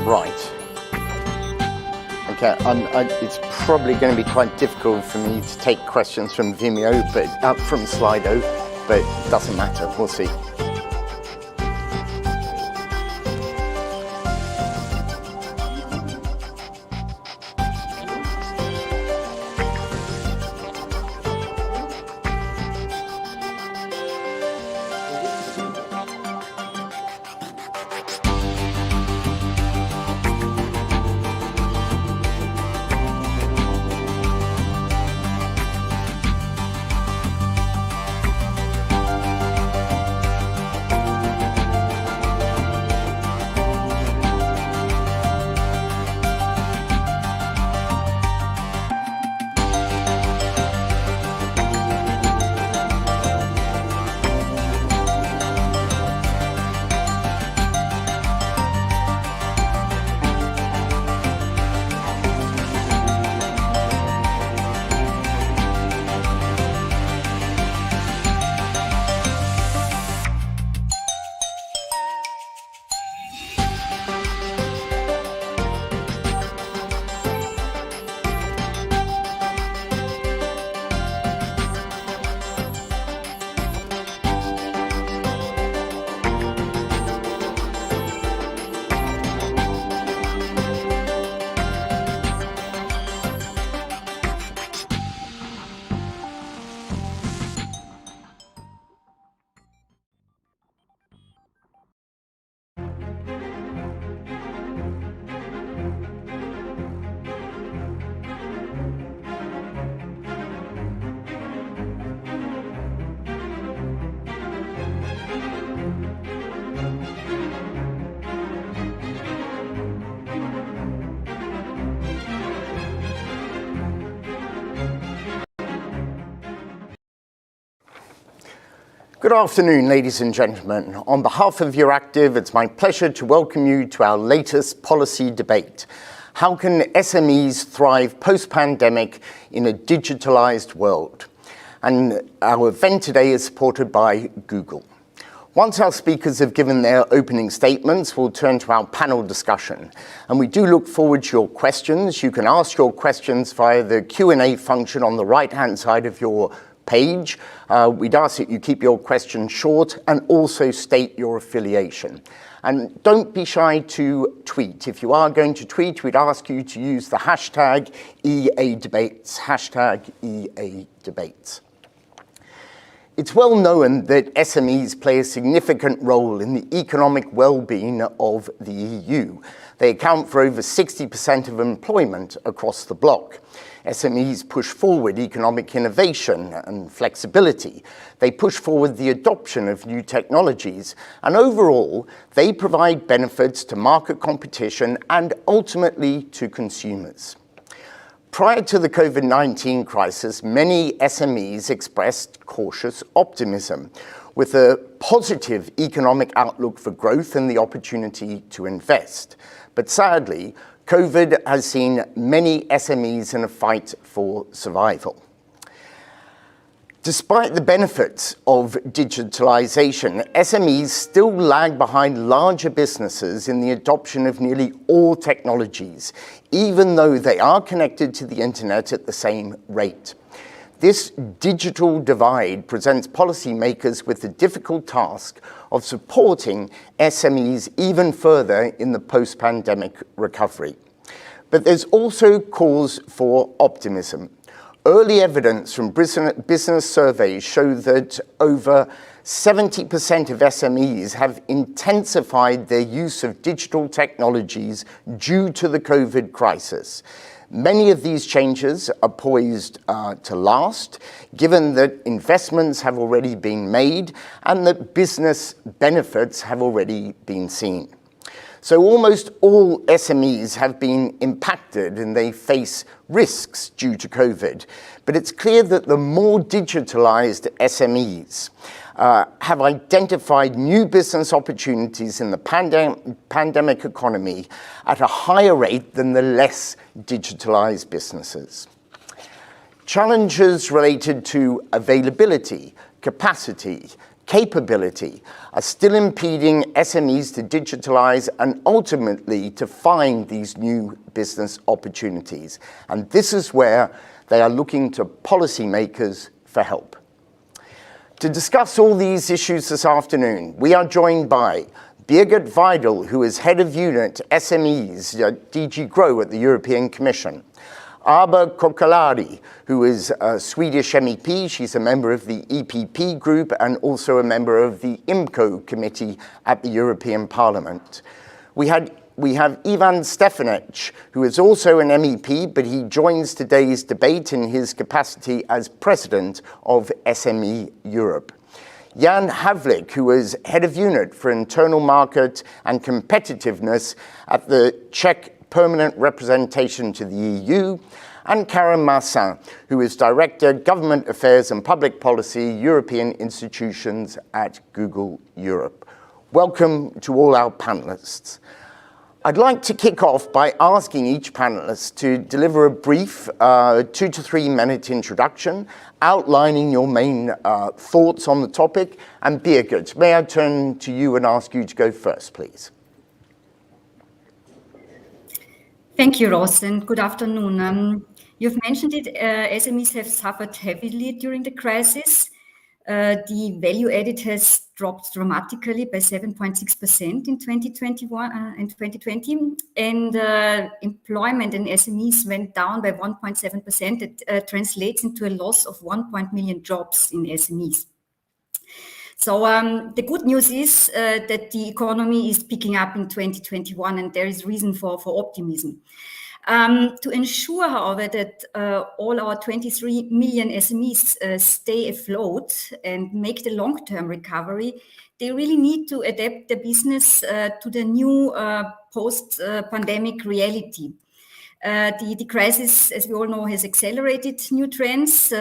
Right. Okay, it's probably going to be quite difficult for me to take questions from Vimeo, but from Slido, but it doesn't matter. We'll see. Good afternoon, ladies and gentlemen. On behalf of Euractiv, it's my pleasure to welcome you to our latest policy debate. How can SMEs thrive post-pandemic in a digitalised world? And our event today is supported by Google. Once our speakers have given their opening statements, we'll turn to our panel discussion. And we do look forward to your questions. You can ask your questions via the Q&A function on the right-hand side of your page. We'd ask that you keep your questions short and also state your affiliation. And don't be shy to tweet. If you are going to tweet, we'd ask you to use the hashtag #EADebates, hashtag #EADebates. It's well known that SMEs play a significant role in the economic well-being of the EU. They account for over 60% of employment across the bloc. SMEs push forward economic innovation and flexibility. They push forward the adoption of new technologies. And overall, they provide benefits to market competition and ultimately to consumers. Prior to the COVID-19 crisis, many SMEs expressed cautious optimism, with a positive economic outlook for growth and the opportunity to invest. But sadly, COVID has seen many SMEs in a fight for survival. Despite the benefits of digitalisation, SMEs still lag behind larger businesses in the adoption of nearly all technologies, even though they are connected to the internet at the same rate. This digital divide presents policymakers with the difficult task of supporting SMEs even further in the post-pandemic recovery. But there's also cause for optimism. Early evidence from business surveys show that over 70% of SMEs have intensified their use of digital technologies due to the COVID crisis. Many of these changes are poised to last, given that investments have already been made and that business benefits have already been seen. So almost all SMEs have been impacted and they face risks due to COVID. But it's clear that the more digitalised SMEs have identified new business opportunities in the pandemic economy at a higher rate than the less digitalised businesses. Challenges related to availability, capacity, capability are still impeding SMEs to digitalize and ultimately to find these new business opportunities. And this is where they are looking to policymakers for help. To discuss all these issues this afternoon, we are joined by Birgit Weidel, who is Head of Unit SMEs at DG GROW at the European Commission. Arba Kokkalari, who is a Swedish MEP. She's a member of the EPP group and also a member of the IMCO committee at the European Parliament. We have Ivan Stefanec, who is also an MEP, but he joins today's debate in his capacity as President of SME Europe. Jan Havlik, who is Head of Unit for Internal Market and Competitiveness at the Czech Permanent Representation to the EU, and Karen Massin, who is Director, Government Affairs and Public Policy, European Institutions at Google Europe. Welcome to all our panelists. I'd like to kick off by asking each panelist to deliver a brief 2 to 3 minute introduction, outlining your main thoughts on the topic. And Birgit, may I turn to you and ask you to go first, please? Thank you, Ross, and good afternoon. You've mentioned it, SMEs have suffered heavily during the crisis. The value added has dropped dramatically by 7.6% in 2021 and 2020, and employment in SMEs went down by 1.7%. It translates into a loss of 1 million jobs in SMEs. So the good news is that the economy is picking up in 2021, and there is reason for optimism. To ensure, however, that all our 23 million SMEs stay afloat and make the long-term recovery, they really need to adapt their business to the new post-pandemic reality. The crisis, as we all know, has accelerated new trends,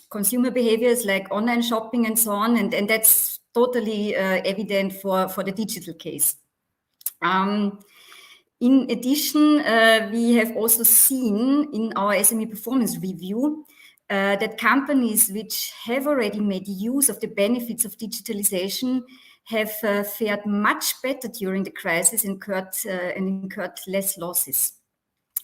consumer behaviors like online shopping and so on, and that's totally evident for the digital case. In addition, we have also seen in our SME performance review that companies which have already made use of the benefits of digitalization have fared much better during the crisis and incurred less losses.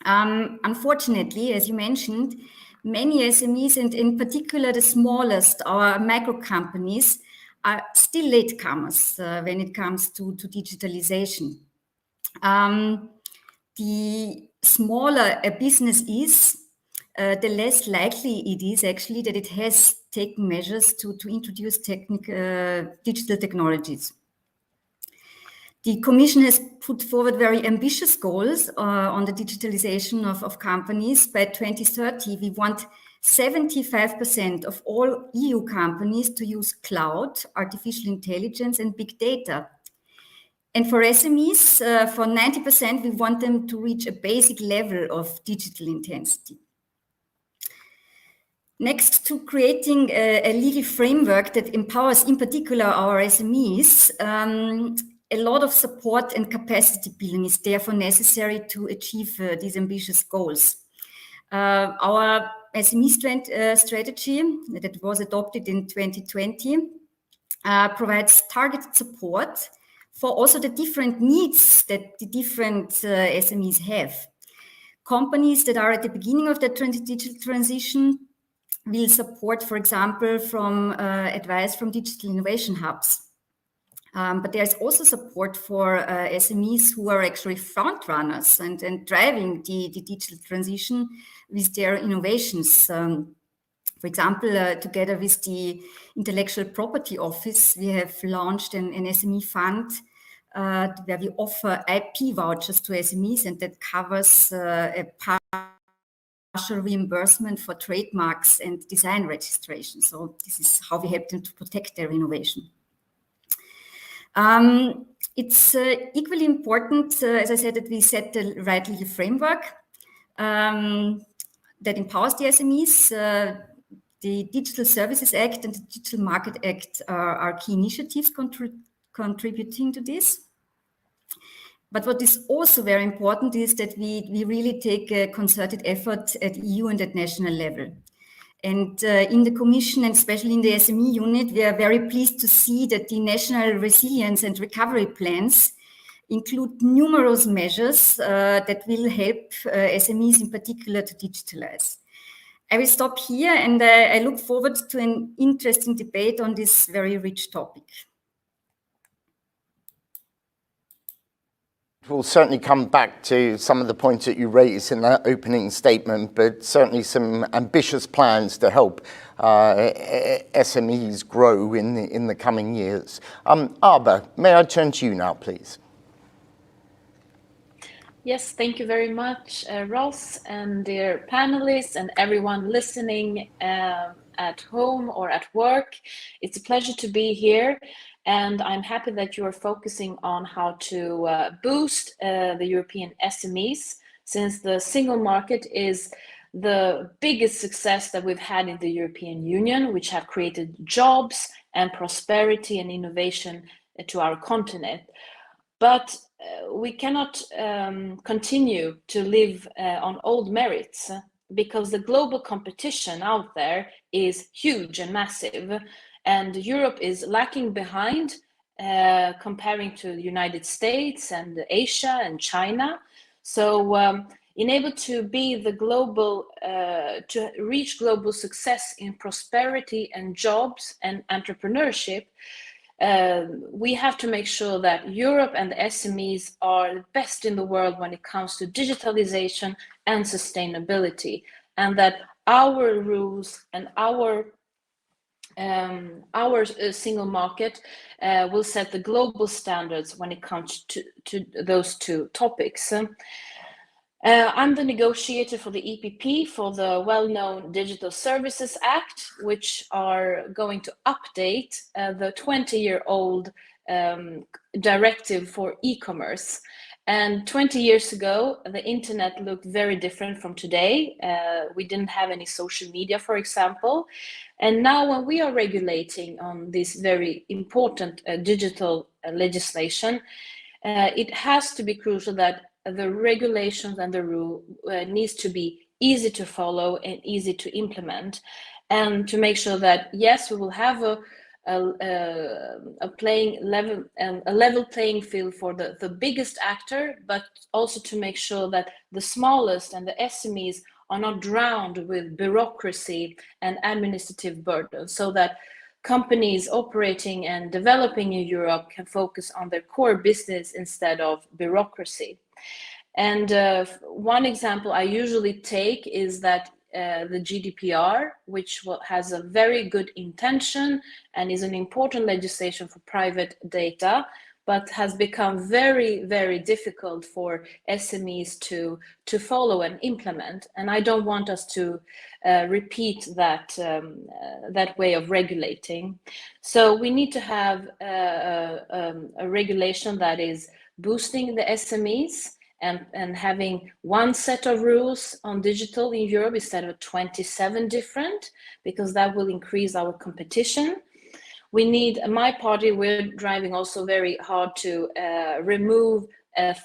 Unfortunately, as you mentioned, many SMEs, and in particular the smallest, our micro companies, are still latecomers when it comes to digitalization. The smaller a business is, the less likely it is actually that it has taken measures to introduce digital technologies. The Commission has put forward very ambitious goals on the digitalization of companies. By 2030, we want 75% of all EU companies to use cloud, artificial intelligence, and big data. And for SMEs, for 90%, we want them to reach a basic level of digital intensity. Next to creating a legal framework that empowers, in particular, our SMEs, a lot of support and capacity building is therefore necessary to achieve these ambitious goals. Our SME strategy that was adopted in 2020 provides targeted support for also the different needs that the different SMEs have. Companies that are at the beginning of their digital transition will support, for example, from advice from digital innovation hubs. But there's also support for SMEs who are actually front runners and driving the digital transition with their innovations. For example, together with the Intellectual Property Office, we have launched an SME fund where we offer IP vouchers to SMEs, and that covers a partial reimbursement for trademarks and design registration. So this is how we help them to protect their innovation. It's equally important, as I said, that we set the right legal framework that empowers the SMEs. The Digital Services Act and the Digital Market Act are key initiatives contributing to this. But what is also very important is that we really take a concerted effort at EU and at national level. And in the Commission, and especially in the SME unit, we are very pleased to see that the national resilience and recovery plans include numerous measures that will help SMEs in particular to digitalize. I will stop here, and I look forward to an interesting debate on this very rich topic. We'll certainly come back to some of the points that you raised in that opening statement, but certainly some ambitious plans to help SMEs grow in the coming years. Arba, may I turn to you now, please? Yes, thank you very much, Ross, and dear panelists and everyone listening at home or at work. It's a pleasure to be here, and I'm happy that you are focusing on how to boost the European SMEs, since the single market is the biggest success that we've had in the European Union, which have created jobs and prosperity and innovation to our continent. But we cannot continue to live on old merits, because the global competition out there is huge and massive, and Europe is lacking behind comparing to the United States and Asia and China. So in able to be the global, to reach global success in prosperity and jobs and entrepreneurship, we have to make sure that Europe and the SMEs are the best in the world when it comes to digitalization and sustainability, and that our rules and our single market will set the global standards when it comes to those two topics. I'm the negotiator for the EPP for the well-known Digital Services Act, which are going to update the 20-year-old directive for e-commerce. And 20 years ago, the internet looked very different from today. We didn't have any social media, for example. And now when we are regulating on this very important digital legislation, it has to be crucial that the regulations and the rule needs to be easy to follow and easy to implement, and to make sure that, yes, we will have a level playing field for the biggest actor, but also to make sure that the smallest and the SMEs are not drowned with bureaucracy and administrative burden, so that companies operating and developing in Europe can focus on their core business instead of bureaucracy. And one example I usually take is that the GDPR, which has a very good intention and is an important legislation for private data, but has become very, very difficult for SMEs to follow and implement. And I don't want us to repeat that way of regulating. So we need to have a regulation that is boosting the SMEs and having one set of rules on digital in Europe instead of 27 different, because that will increase our competition. We need, my party, we're driving also very hard to remove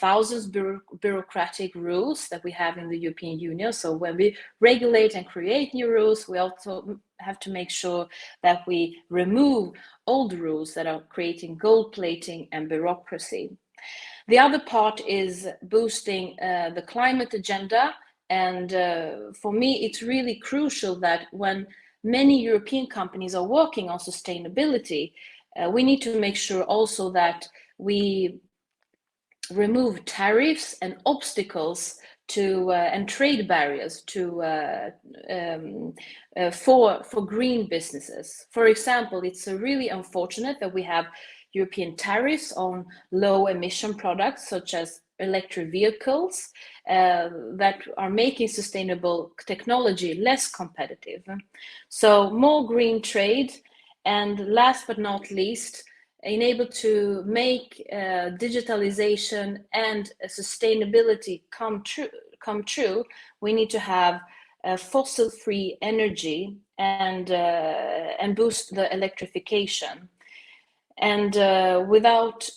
thousands bureaucratic rules that we have in the European Union. So when we regulate and create new rules, we also have to make sure that we remove old rules that are creating gold plating and bureaucracy. The other part is boosting the climate agenda. And for me, it's really crucial that when many European companies are working on sustainability, we need to make sure also that we remove tariffs and obstacles to and trade barriers to for green businesses. For example, it's really unfortunate that we have European tariffs on low emission products such as electric vehicles that are making sustainable technology less competitive. So more green trade, and last but not least, enable to make digitalization and sustainability come true, we need to have fossil-free energy and boost the electrification. And without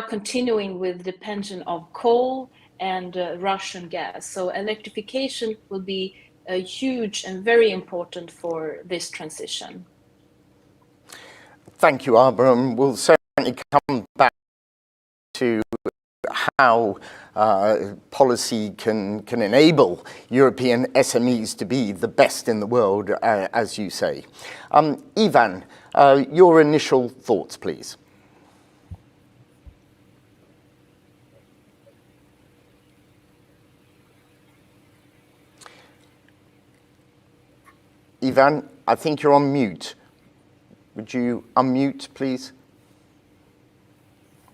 continuing with dependence of coal and Russian gas. So electrification will be huge and very important for this transition. Thank you, Abram. We'll certainly come back to how policy can enable European SMEs to be the best in the world, as you say. Ivan, your initial thoughts, please. Ivan, I think you're on mute. Would you unmute, please?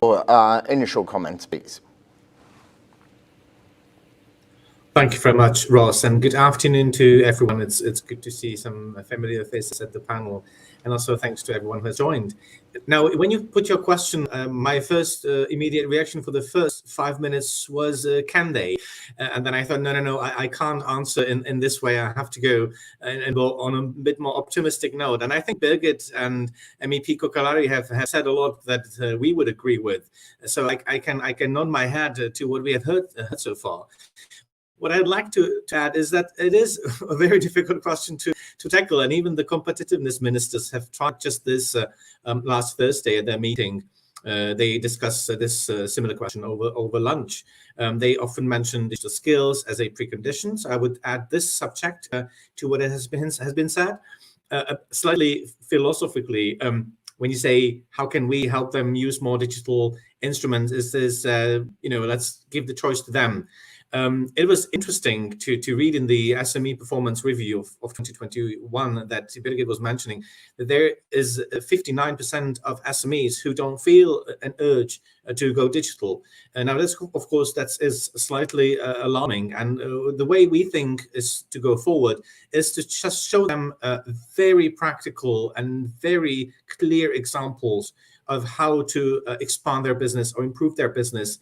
Or initial comments, please. Thank you very much, Ross, and good afternoon to everyone. It's good to see some familiar faces at the panel, and also thanks to everyone who has joined. Now, when you put your question, my first immediate reaction for the first 5 minutes was, can they? And then I thought, no, I can't answer in this way. I have to go and go on a bit more optimistic note. And I think Birgit and MEP Kokalari have said a lot that we would agree with. So I can nod my head to what we have heard so far. What I'd like to add is that it is a very difficult question to tackle, and even the competitiveness ministers have tried just this last Thursday at their meeting. They discussed this similar question over lunch. They often mention digital skills as a precondition. So I would add this subject to what has been said. Slightly philosophically, when you say how can we help them use more digital instruments, is this let's give the choice to them. It was interesting to read in the SME performance review of 2021 that Birgit was mentioning that there is 59% of SMEs who don't feel an urge to go digital. Now, this, of course, that is slightly alarming. And the way we think is to go forward is to just show them very practical and very clear examples of how to expand their business or improve their business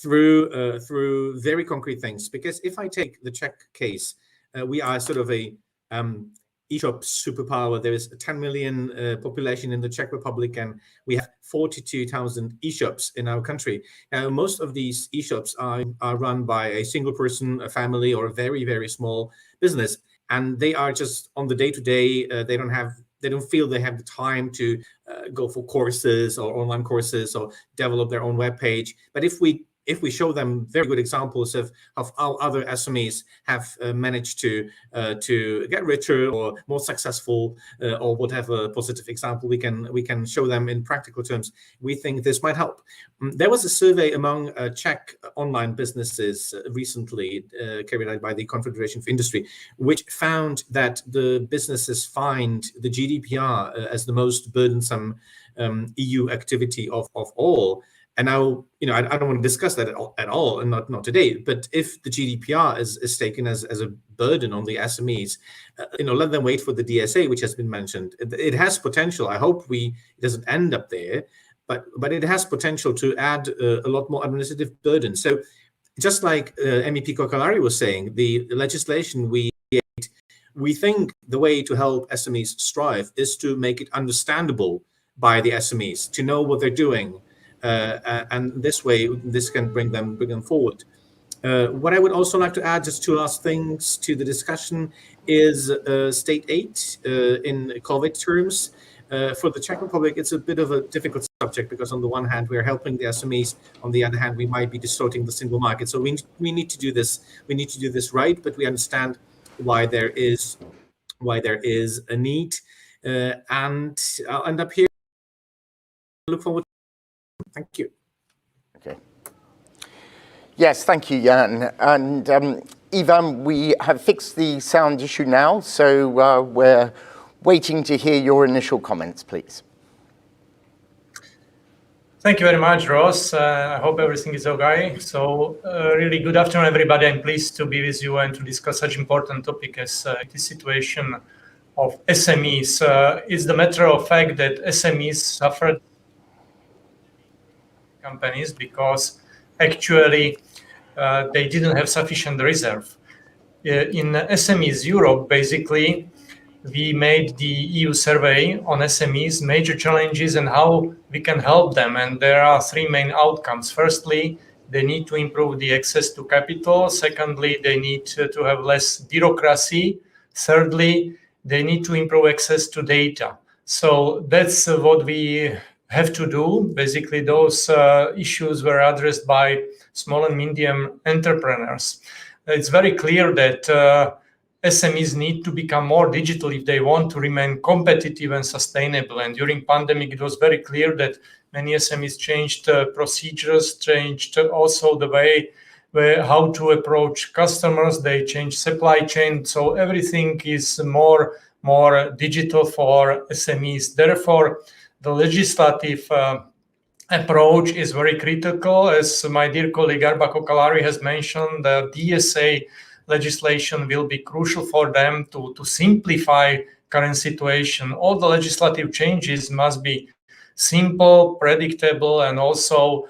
through very concrete things. Because if I take the Czech case, we are sort of a e-shop superpower. There is a 10 million population in the Czech Republic, and we have 42,000 e-shops in our country. Now, most of these e-shops are run by a single person, a family, or a very, very small business, and they are just on the day-to-day. They don't feel they have the time to go for courses or online courses or develop their own web page. But if we show them very good examples of how other SMEs have managed to get richer or more successful, or whatever positive example we can show them in practical terms, we think this might help. There was a survey among Czech online businesses recently carried out by the Confederation of Industry, which found that the businesses find the GDPR as the most burdensome EU activity of all. And now, I don't want to discuss that at all, and not today. But if the GDPR is taken as a burden on the SMEs, let them wait for the DSA, which has been mentioned. It has potential. I hope it doesn't end up there, but it has potential to add a lot more administrative burden. So, just like MEP Kokalari was saying, the legislation we think the way to help SMEs strive is to make it understandable by the SMEs, to know what they're doing. And this way, this can bring them forward. What I would also like to add, just two last things to the discussion, is state aid in COVID terms. For the Czech Republic, it's a bit of a difficult subject because on the one hand, we are helping the SMEs. On the other hand, we might be distorting the single market. So we need to do this. We need to do this right, but we understand why there is a need. And I'll end up here. Look forward. Thank you. Okay. Yes, thank you, Jan. And Ivan, we have fixed the sound issue now, so we're waiting to hear your initial comments, please. Thank you very much, Ross. I hope everything is okay. So really good afternoon, everybody. I'm pleased to be with you and to discuss such important topic as the situation of SMEs. It's the matter of fact that SMEs suffered companies because actually they didn't have sufficient reserve. In SMEs Europe, basically, we made the EU survey on SMEs, major challenges and how we can help them. And there are three main outcomes. Firstly, they need to improve the access to capital. Secondly, they need to have less bureaucracy. Thirdly, they need to improve access to data. So that's what we have to do. Basically, those issues were addressed by small and medium entrepreneurs. It's very clear that SMEs need to become more digital if they want to remain competitive and sustainable. And during pandemic, it was very clear that many SMEs changed procedures, changed also the way how to approach customers. They changed supply chain. So everything is more digital for SMEs. Therefore, the legislative approach is very critical. As my dear colleague Arba Kokalari has mentioned, the DSA legislation will be crucial for them to simplify current situation. All the legislative changes must be simple, predictable, and also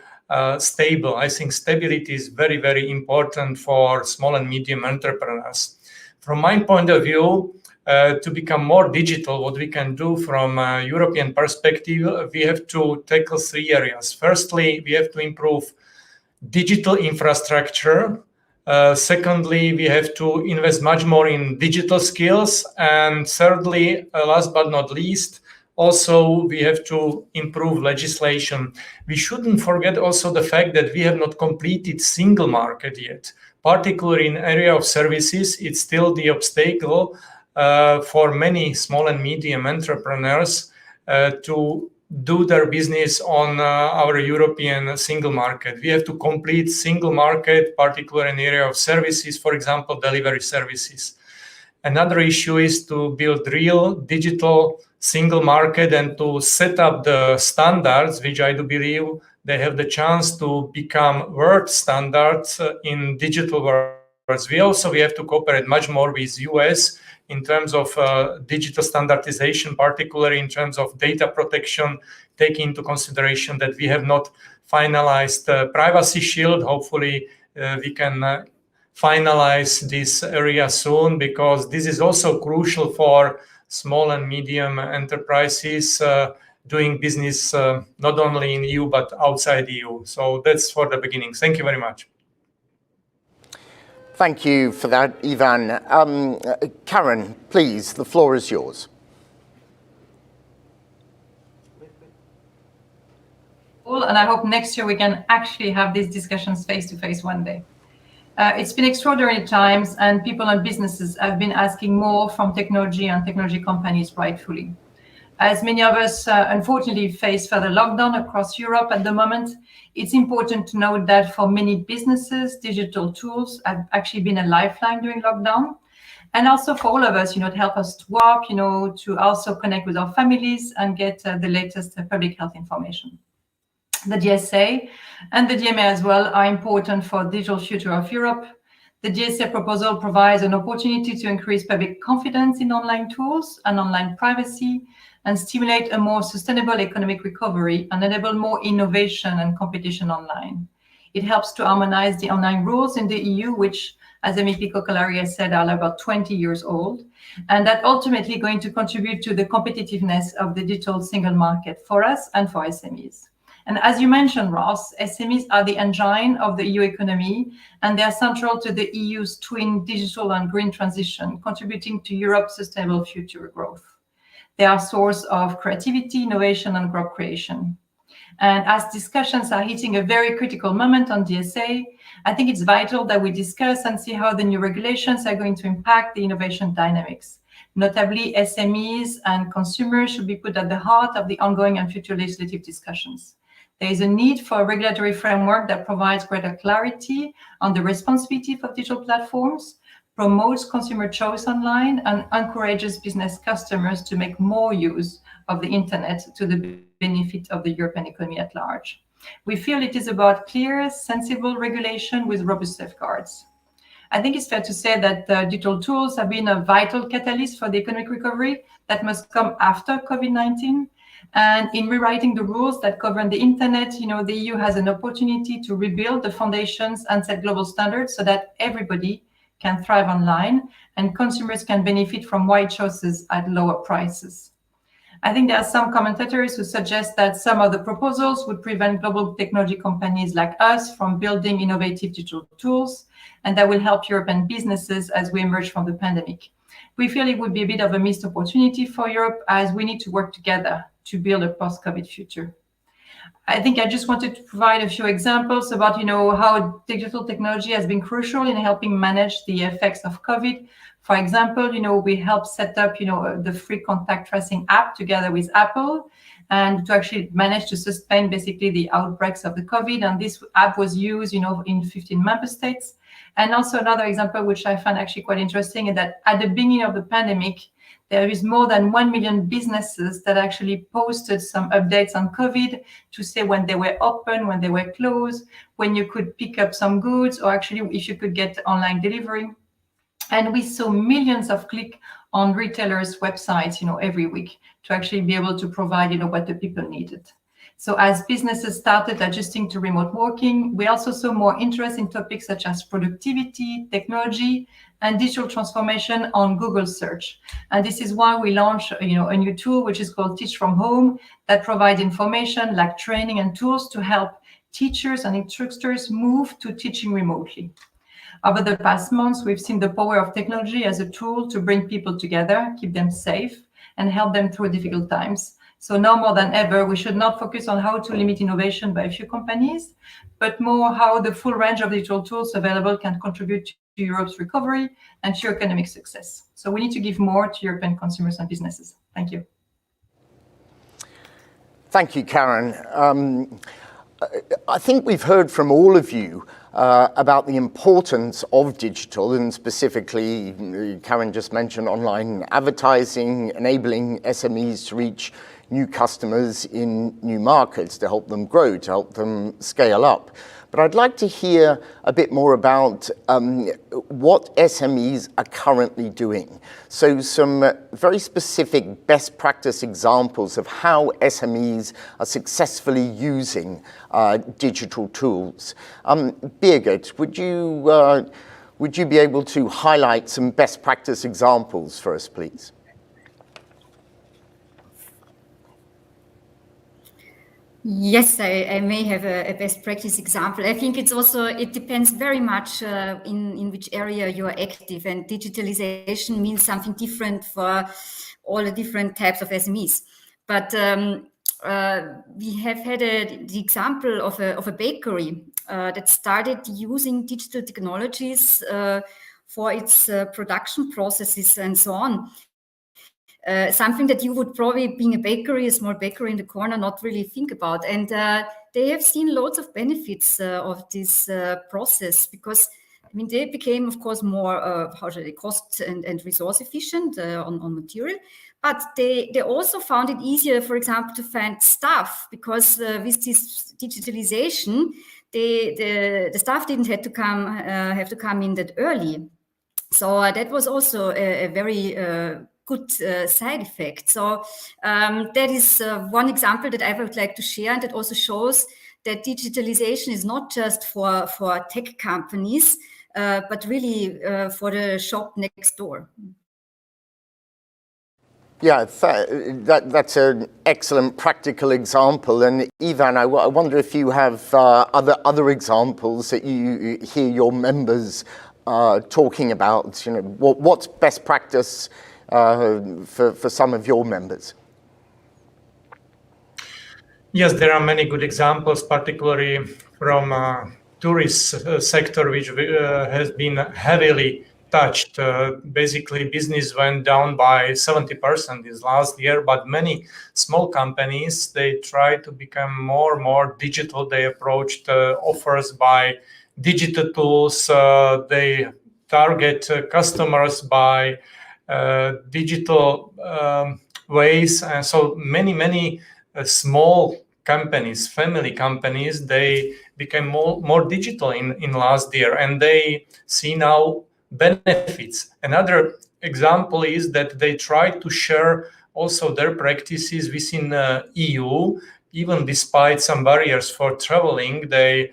stable. I think stability is very, very important for small and medium entrepreneurs. From my point of view, to become more digital, what we can do from a European perspective, we have to tackle 3 areas. Firstly, we have to improve digital infrastructure. Secondly, we have to invest much more in digital skills. And thirdly, last but not least, also we have to improve legislation. We shouldn't forget also the fact that we have not completed single market yet. Particularly in area of services, it's still the obstacle for many small and medium entrepreneurs to do their business on our European single market. We have to complete single market, particularly in the area of services, for example, delivery services. Another issue is to build real digital single market and to set up the standards, which I do believe they have the chance to become world standards in digital world. We have to cooperate much more with US in terms of digital standardization, particularly in terms of data protection, taking into consideration that we have not finalized the privacy shield. Hopefully, we can finalize this area soon, because this is also crucial for small and medium enterprises doing business not only in EU, but outside EU. So that's for the beginning. Thank you very much. Thank you for that, Ivan. Karen, please, the floor is yours. And I hope next year we can actually have these discussions face-to-face one day. It's been extraordinary times, and people and businesses have been asking more from technology and technology companies, rightfully. As many of us unfortunately face further lockdown across Europe at the moment, it's important to note that for many businesses, digital tools have actually been a lifeline during lockdown. And also for all of us, to help us to work, to also connect with our families and get the latest public health information. The DSA and the DMA as well are important for the digital future of Europe. The DSA proposal provides an opportunity to increase public confidence in online tools and online privacy, and stimulate a more sustainable economic recovery and enable more innovation and competition online. It helps to harmonize the online rules in the EU, which, as MEP Kokalari has said, are about 20 years old, and that ultimately going to contribute to the competitiveness of the digital single market for us and for SMEs. And as you mentioned, Ross, SMEs are the engine of the EU economy, and they are central to the EU's twin digital and green transition, contributing to Europe's sustainable future growth. They are a source of creativity, innovation, and job creation. And as discussions are hitting a very critical moment on DSA, I think it's vital that we discuss and see how the new regulations are going to impact the innovation dynamics. Notably, SMEs and consumers should be put at the heart of the ongoing and future legislative discussions. There is a need for a regulatory framework that provides greater clarity on the responsibility of digital platforms, promotes consumer choice online, and encourages business customers to make more use of the internet to the benefit of the European economy at large. We feel it is about clear, sensible regulation with robust safeguards. I think it's fair to say that digital tools have been a vital catalyst for the economic recovery that must come after COVID-19. And in rewriting the rules that govern the internet, the EU has an opportunity to rebuild the foundations and set global standards so that everybody can thrive online and consumers can benefit from wide choices at lower prices. I think there are some commentators who suggest that some of the proposals would prevent global technology companies like us from building innovative digital tools, and that will help European businesses as we emerge from the pandemic. We feel it would be a bit of a missed opportunity for Europe, as we need to work together to build a post-COVID future. I think I just wanted to provide a few examples about, how digital technology has been crucial in helping manage the effects of COVID. For example, we helped set up, the free contact tracing app together with Apple, and to actually manage to sustain basically the outbreaks of the COVID. And this app was used, in 15 member states. And also another example, which I find actually quite interesting, is that at the beginning of the pandemic, there is more than 1 million businesses that actually posted some updates on COVID to say when they were open, when they were closed, when you could pick up some goods, or actually if you could get online delivery. And we saw millions of clicks on retailers' websites, every week to actually be able to provide, what the people needed. So as businesses started adjusting to remote working, we also saw more interest in topics such as productivity, technology, and digital transformation on Google search. And this is why we launched, a new tool, which is called Teach from Home, that provides information like training and tools to help teachers and instructors move to teaching remotely. Over the past months, we've seen the power of technology as a tool to bring people together, keep them safe, and help them through difficult times. So now more than ever, we should not focus on how to limit innovation by a few companies, but more how the full range of digital tools available can contribute to Europe's recovery and to economic success. So we need to give more to European consumers and businesses. Thank you. Thank you, Karen. I think we've heard from all of you about the importance of digital, and specifically, Karen just mentioned online advertising, enabling SMEs to reach new customers in new markets to help them grow, to help them scale up. But I'd like to hear a bit more about what SMEs are currently doing. So some very specific best practice examples of how SMEs are successfully using digital tools. Birgit, would you be able to highlight some best practice examples for us, please? Yes, I may have a best practice example. I think it depends very much in which area you are active, and digitalization means something different for all the different types of SMEs. But we have had the example of a bakery that started using digital technologies for its production processes and so on. Something that you would probably, being a small bakery in the corner, not really think about. And they have seen lots of benefits of this process, because they became, of course, more cost and resource efficient on material. But they also found it easier, for example, to find staff, because with this digitalization, the staff didn't have to come in that early. So that was also a very good side effect. So that is one example that I would like to share, and that also shows that digitalization is not just for tech companies, but really for the shop next door. Yeah, that's an excellent practical example. And Ivan, I wonder if you have other examples that you hear your members talking about. What's best practice for some of your members? Yes, there are many good examples, particularly from tourist sector, which has been heavily touched. Basically, business went down by 70% this last year, but many small companies, they try to become more and more digital. They approached offers by digital tools. They target customers by digital ways. And so many small companies, family companies, they became more digital in last year, and they see now benefits. Another example is that they try to share also their practices within EU. Even despite some barriers for traveling, they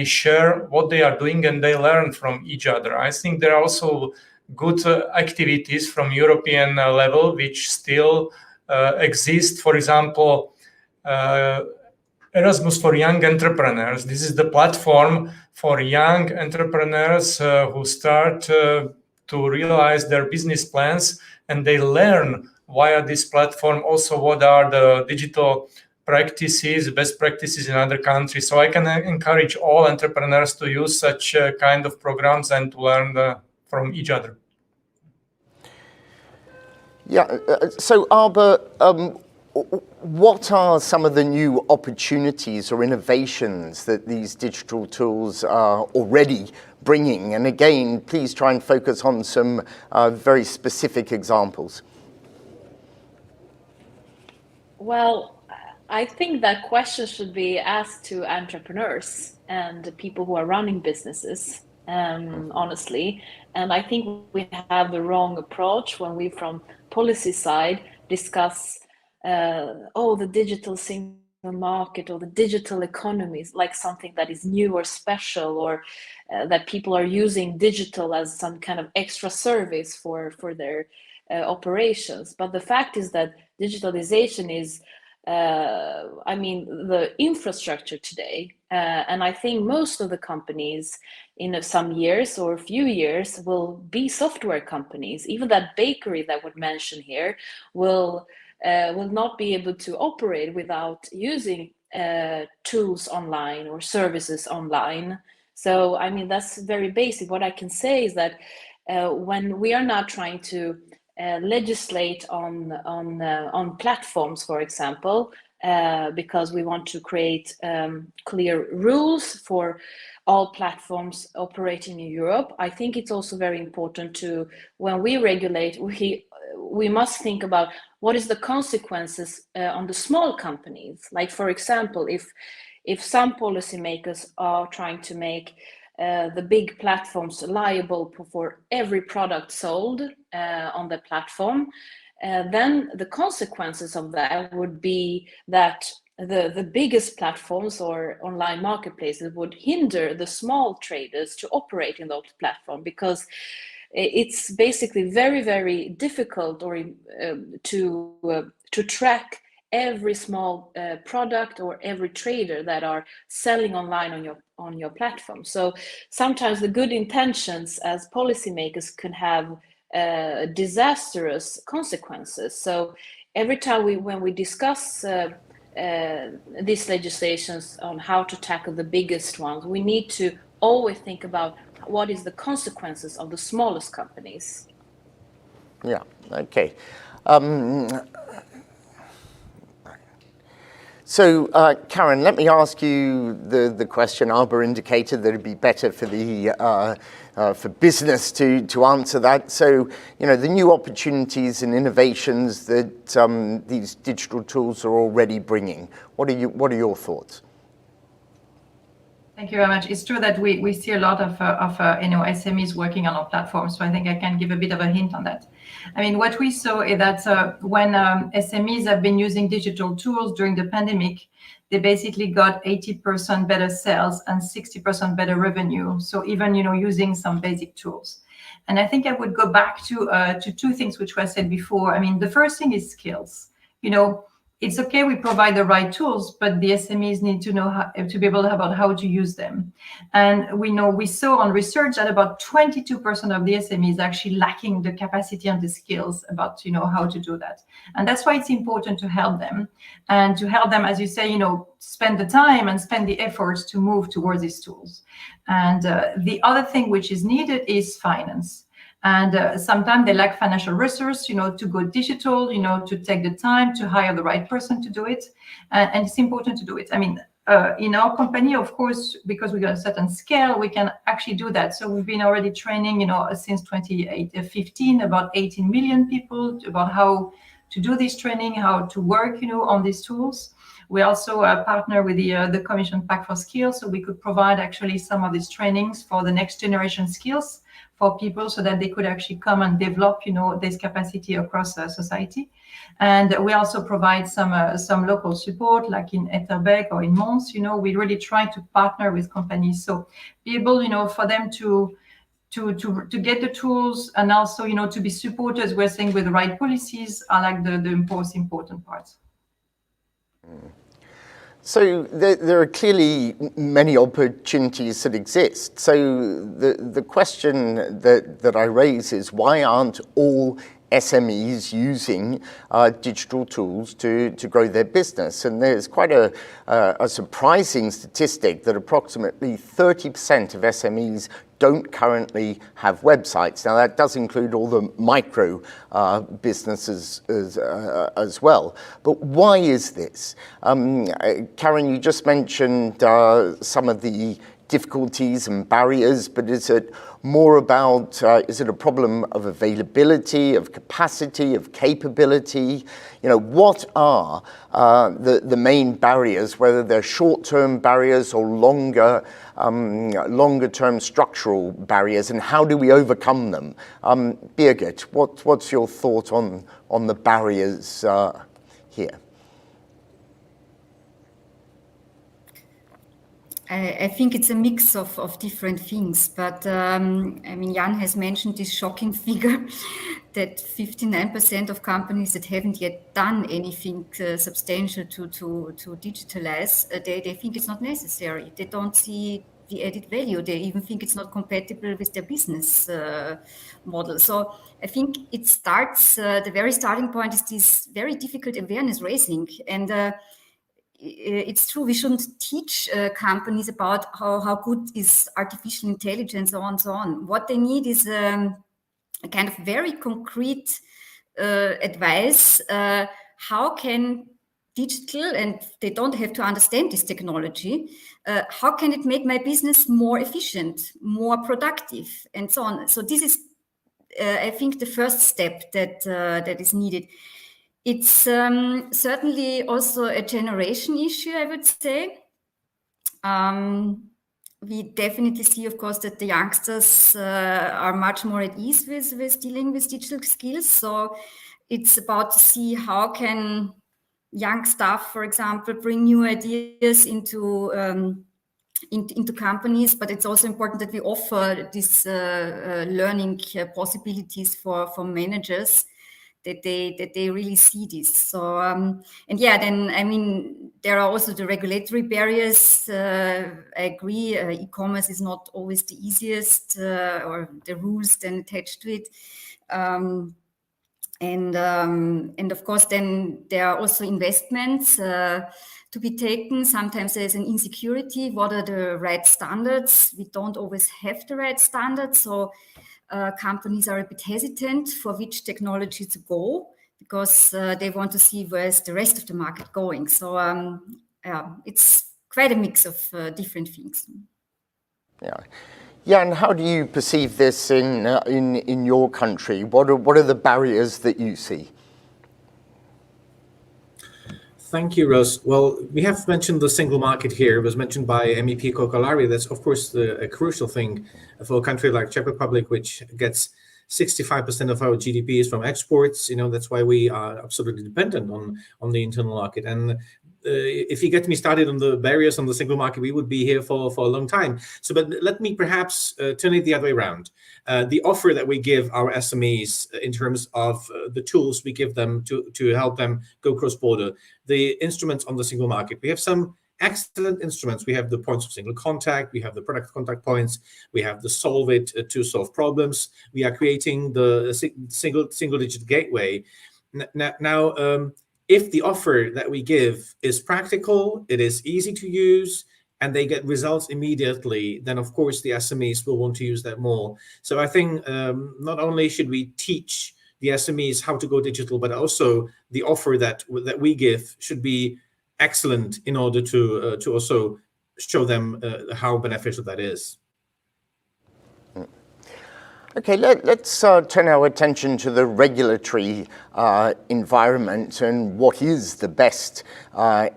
share what they are doing, and they learn from each other. I think there are also good activities from European level which still exist. For example, Erasmus for Young Entrepreneurs. This is the platform for young entrepreneurs who start to realize their business plans, and they learn via this platform also what are the digital practices, best practices in other countries. So I can encourage all entrepreneurs to use such kind of programs and to learn from each other. Yeah, so Arba, what are some of the new opportunities or innovations that these digital tools are already bringing? And again, please try and focus on some very specific examples. Well, I think that question should be asked to entrepreneurs and people who are running businesses, honestly. And I think we have the wrong approach when we, from policy side, discuss the digital single market or the digital economies like something that is new or special, or that people are using digital as some kind of extra service for their operations. But the fact is that digitalization is the infrastructure today, and I think most of the companies in some years or a few years will be software companies. Even that bakery that was mentioned here will not be able to operate without using tools online or services online. So I mean, that's very basic. What I can say is that when we are not trying to legislate on platforms, for example, because we want to create clear rules for all platforms operating in Europe. I think it's also very important to, when we regulate, we must think about what is the consequences on the small companies. Like, for example, if some policymakers are trying to make the big platforms liable for every product sold on the platform, then the consequences of that would be that the biggest platforms or online marketplaces would hinder the small traders to operate in those platforms, because it's basically very, very difficult to track every small product or every trader that are selling online on your platform. So sometimes the good intentions as policymakers can have disastrous consequences. So every time when we discuss these legislations on how to tackle the biggest ones, we need to always think about what is the consequences of the smallest companies. Yeah, okay. So, Karen, let me ask you the question. Arba indicated that it'd be better for for business to answer that. So, the new opportunities and innovations that these digital tools are already bringing. What are your thoughts? Thank you very much. It's true that we see a lot of SMEs working on our platform, so I think I can give a bit of a hint on that. I mean, what we saw is that when SMEs have been using digital tools during the pandemic, they basically got 80% better sales and 60% better revenue. So even using some basic tools. And I think I would go back to two things which were said before. I mean, the first thing is skills. It's okay, we provide the right tools, but the SMEs need to know to be able to about how to use them. And we saw on research that about 22% of the SMEs are actually lacking the capacity and the skills about how to do that. And that's why it's important to help them, and to help them, as you say, spend the time and spend the efforts to move towards these tools. And the other thing which is needed is finance. And sometimes they lack financial resources, to go digital, to take the time to hire the right person to do it. And it's important to do it. I mean, in our company, of course, because we got a certain scale, we can actually do that. So we've been already training, since 2015, about 18 million people about how to do this training, how to work, on these tools. We also partner with the Commission Pact for Skills, so we could provide actually some of these trainings for the next generation skills for people, so that they could actually come and develop, this capacity across society. And we also provide some local support, like in Etterbeek or in Mons. We really try to partner with companies, so be able, for them to to get the tools, and also, you know, to be supported, as we're saying, with the right policies are like the most important parts. So there are clearly many opportunities that exist. So the question that I raise is, why aren't all SMEs using digital tools to grow their business? And there's quite a surprising statistic that approximately 30% of SMEs don't currently have websites. Now that does include all the micro businesses as well. But why is this? Karen, you just mentioned some of the difficulties and barriers, but is it more about, is it a problem of availability, of capacity, of capability? You know, what are the main barriers, whether they're short-term barriers or longer-term structural barriers, and how do we overcome them? Birgit, what's your thought on the barriers here? I think it's a mix of different things, but I mean, Jan has mentioned this shocking figure that 59% of companies that haven't yet done anything substantial to digitalize, they think it's not necessary. They don't see the added value. They even think it's not compatible with their business model. So I think it starts, the very starting point is this very difficult awareness raising. And it's true, we shouldn't teach companies about how good is artificial intelligence, so on and so on. What they need is a kind of very concrete advice. How can digital, and they don't have to understand this technology, how can it make my business more efficient, more productive, and so on. So this is, I think, the first step that is needed. It's certainly also a generation issue, I would say. We definitely see, of course, that the youngsters are much more at ease with dealing with digital skills. So it's about to see how can young staff, for example, bring new ideas into companies, but it's also important that we offer these learning possibilities for managers, that they really see this. So and yeah, then I mean, there are also the regulatory barriers. I agree, e-commerce is not always the easiest, or the rules then attached to it. And of course, then there are also investments to be taken. Sometimes there's an insecurity. What are the right standards? We don't always have the right standards. So companies are a bit hesitant for which technology to go, because they want to see where's the rest of the market going. So it's quite a mix of different things. Yeah, and how do you perceive this in your country? What are the barriers that you see? Thank you, Rose. Well, we have mentioned the single market here. It was mentioned by MEP Kokalari. That's, of course, a crucial thing for a country like Czech Republic, which gets 65% of our GDP is from exports. You know, that's why we are absolutely dependent on the internal market. And if you get me started on the barriers on the single market, we would be here for a long time. So, but let me perhaps turn it the other way around. The offer that we give our SMEs in terms of the tools we give them to help them go cross-border, the instruments on the single market. We have some excellent instruments. We have the points of single contact. We have the product contact points. We have the Solve It to solve problems. We are creating the single-digit gateway. Now, if the offer that we give is practical, it is easy to use, and they get results immediately, then of course the SMEs will want to use that more. So I think not only should we teach the SMEs how to go digital, but also the offer that we give should be excellent in order to also show them how beneficial that is. Okay, let's turn our attention to the regulatory environment and what is the best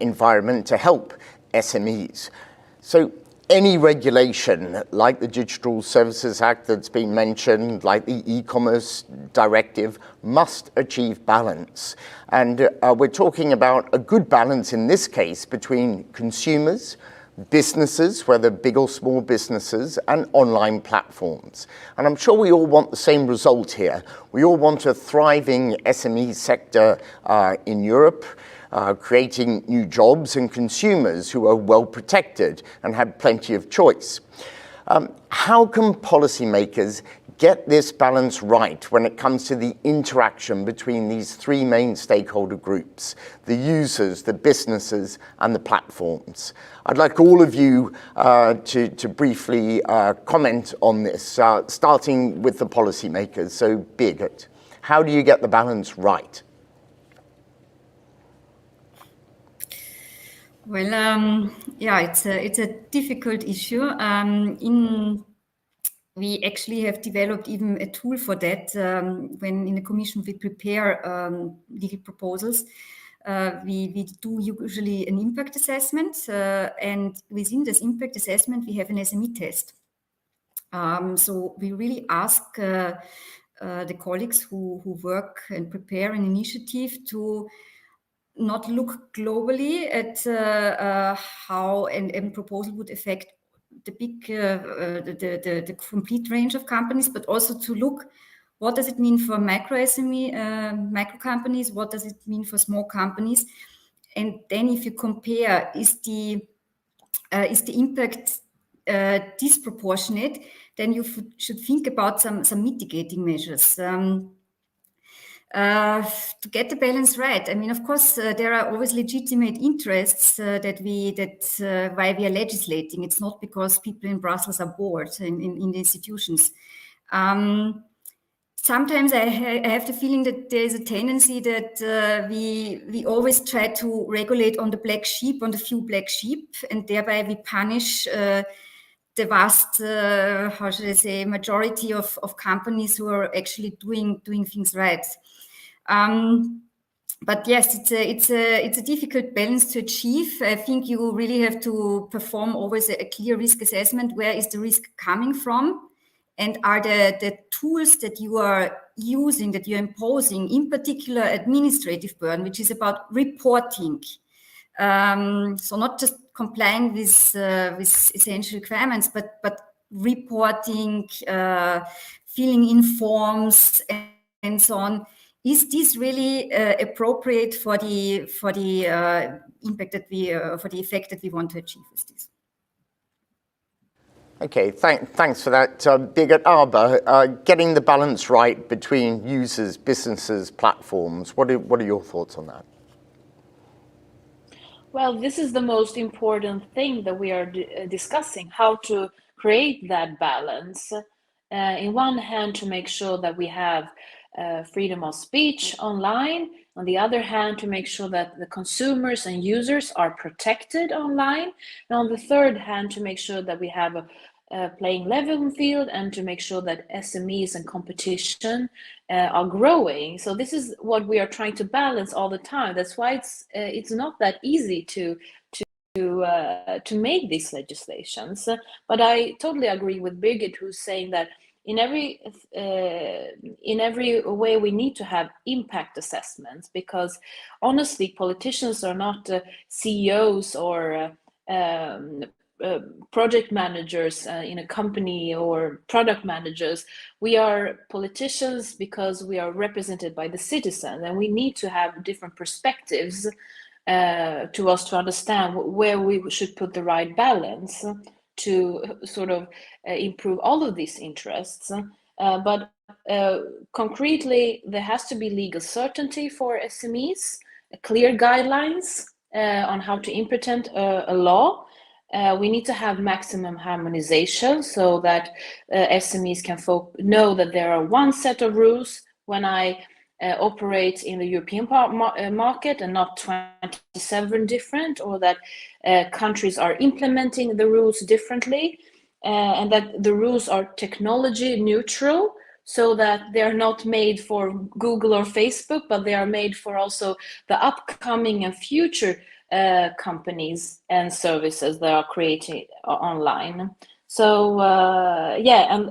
environment to help SMEs. So any regulation like the Digital Services Act that's been mentioned, like the e-commerce directive, must achieve balance. And we're talking about a good balance in this case between consumers, businesses, whether big or small businesses, and online platforms. And I'm sure we all want the same result here. We all want a thriving SME sector in Europe, creating new jobs and consumers who are well protected and have plenty of choice. How can policymakers get this balance right when it comes to the interaction between these three main stakeholder groups, the users, the businesses, and the platforms? I'd like all of you to briefly comment on this, starting with the policymakers. So, Birgit, how do you get the balance right? Well, yeah, it's a difficult issue. We actually have developed even a tool for that. When in the Commission we prepare legal proposals, we do usually an impact assessment, and within this impact assessment we have an SME test. So we really ask the colleagues who work and prepare an initiative to not look globally at how a proposal would affect the big, the complete range of companies, but also to look what does it mean for micro SME, micro companies, what does it mean for small companies, and then if you compare, is the impact disproportionate, then you should think about some mitigating measures. To get the balance right, I mean, of course, there are always legitimate interests why we are legislating. It's not because people in Brussels are bored in the institutions. Sometimes I have the feeling that there is a tendency that we always try to regulate on the few black sheep, and thereby we punish the vast, how should I say, majority of companies who are actually doing things right. But yes, it's a difficult balance to achieve. I think you really have to perform always a clear risk assessment. Where is the risk coming from? And are the tools that you are using, that you're imposing, in particular administrative burden, which is about reporting. So not just complying with essential requirements, but reporting, filling in forms, and so on. Is this really appropriate for the impact that for the effect that we want to achieve with this? Okay, thanks for that, Birgit. Arba, getting the balance right between users, businesses, platforms. What are your thoughts on that? Well, this is the most important thing that we are discussing, how to create that balance. In one hand, to make sure that we have freedom of speech online, on the other hand, to make sure that the consumers and users are protected online, and on the third hand, to make sure that we have a playing level field and to make sure that SMEs and competition are growing. So this is what we are trying to balance all the time. That's why it's not that easy to make these legislations. But I totally agree with Birgit, who's saying that in every way we need to have impact assessments, because honestly, politicians are not CEOs or project managers in a company or product managers. We are politicians because we are represented by the citizens, and we need to have different perspectives to us to understand where we should put the right balance to sort of improve all of these interests. But concretely, there has to be legal certainty for SMEs, clear guidelines on how to implement a law. We need to have maximum harmonization so that SMEs can know that there are one set of rules when I operate in the European market and not 27 different, or that countries are implementing the rules differently, and that the rules are technology neutral, so that they're not made for Google or Facebook, but they are made for also the upcoming and future companies and services that are created online. So and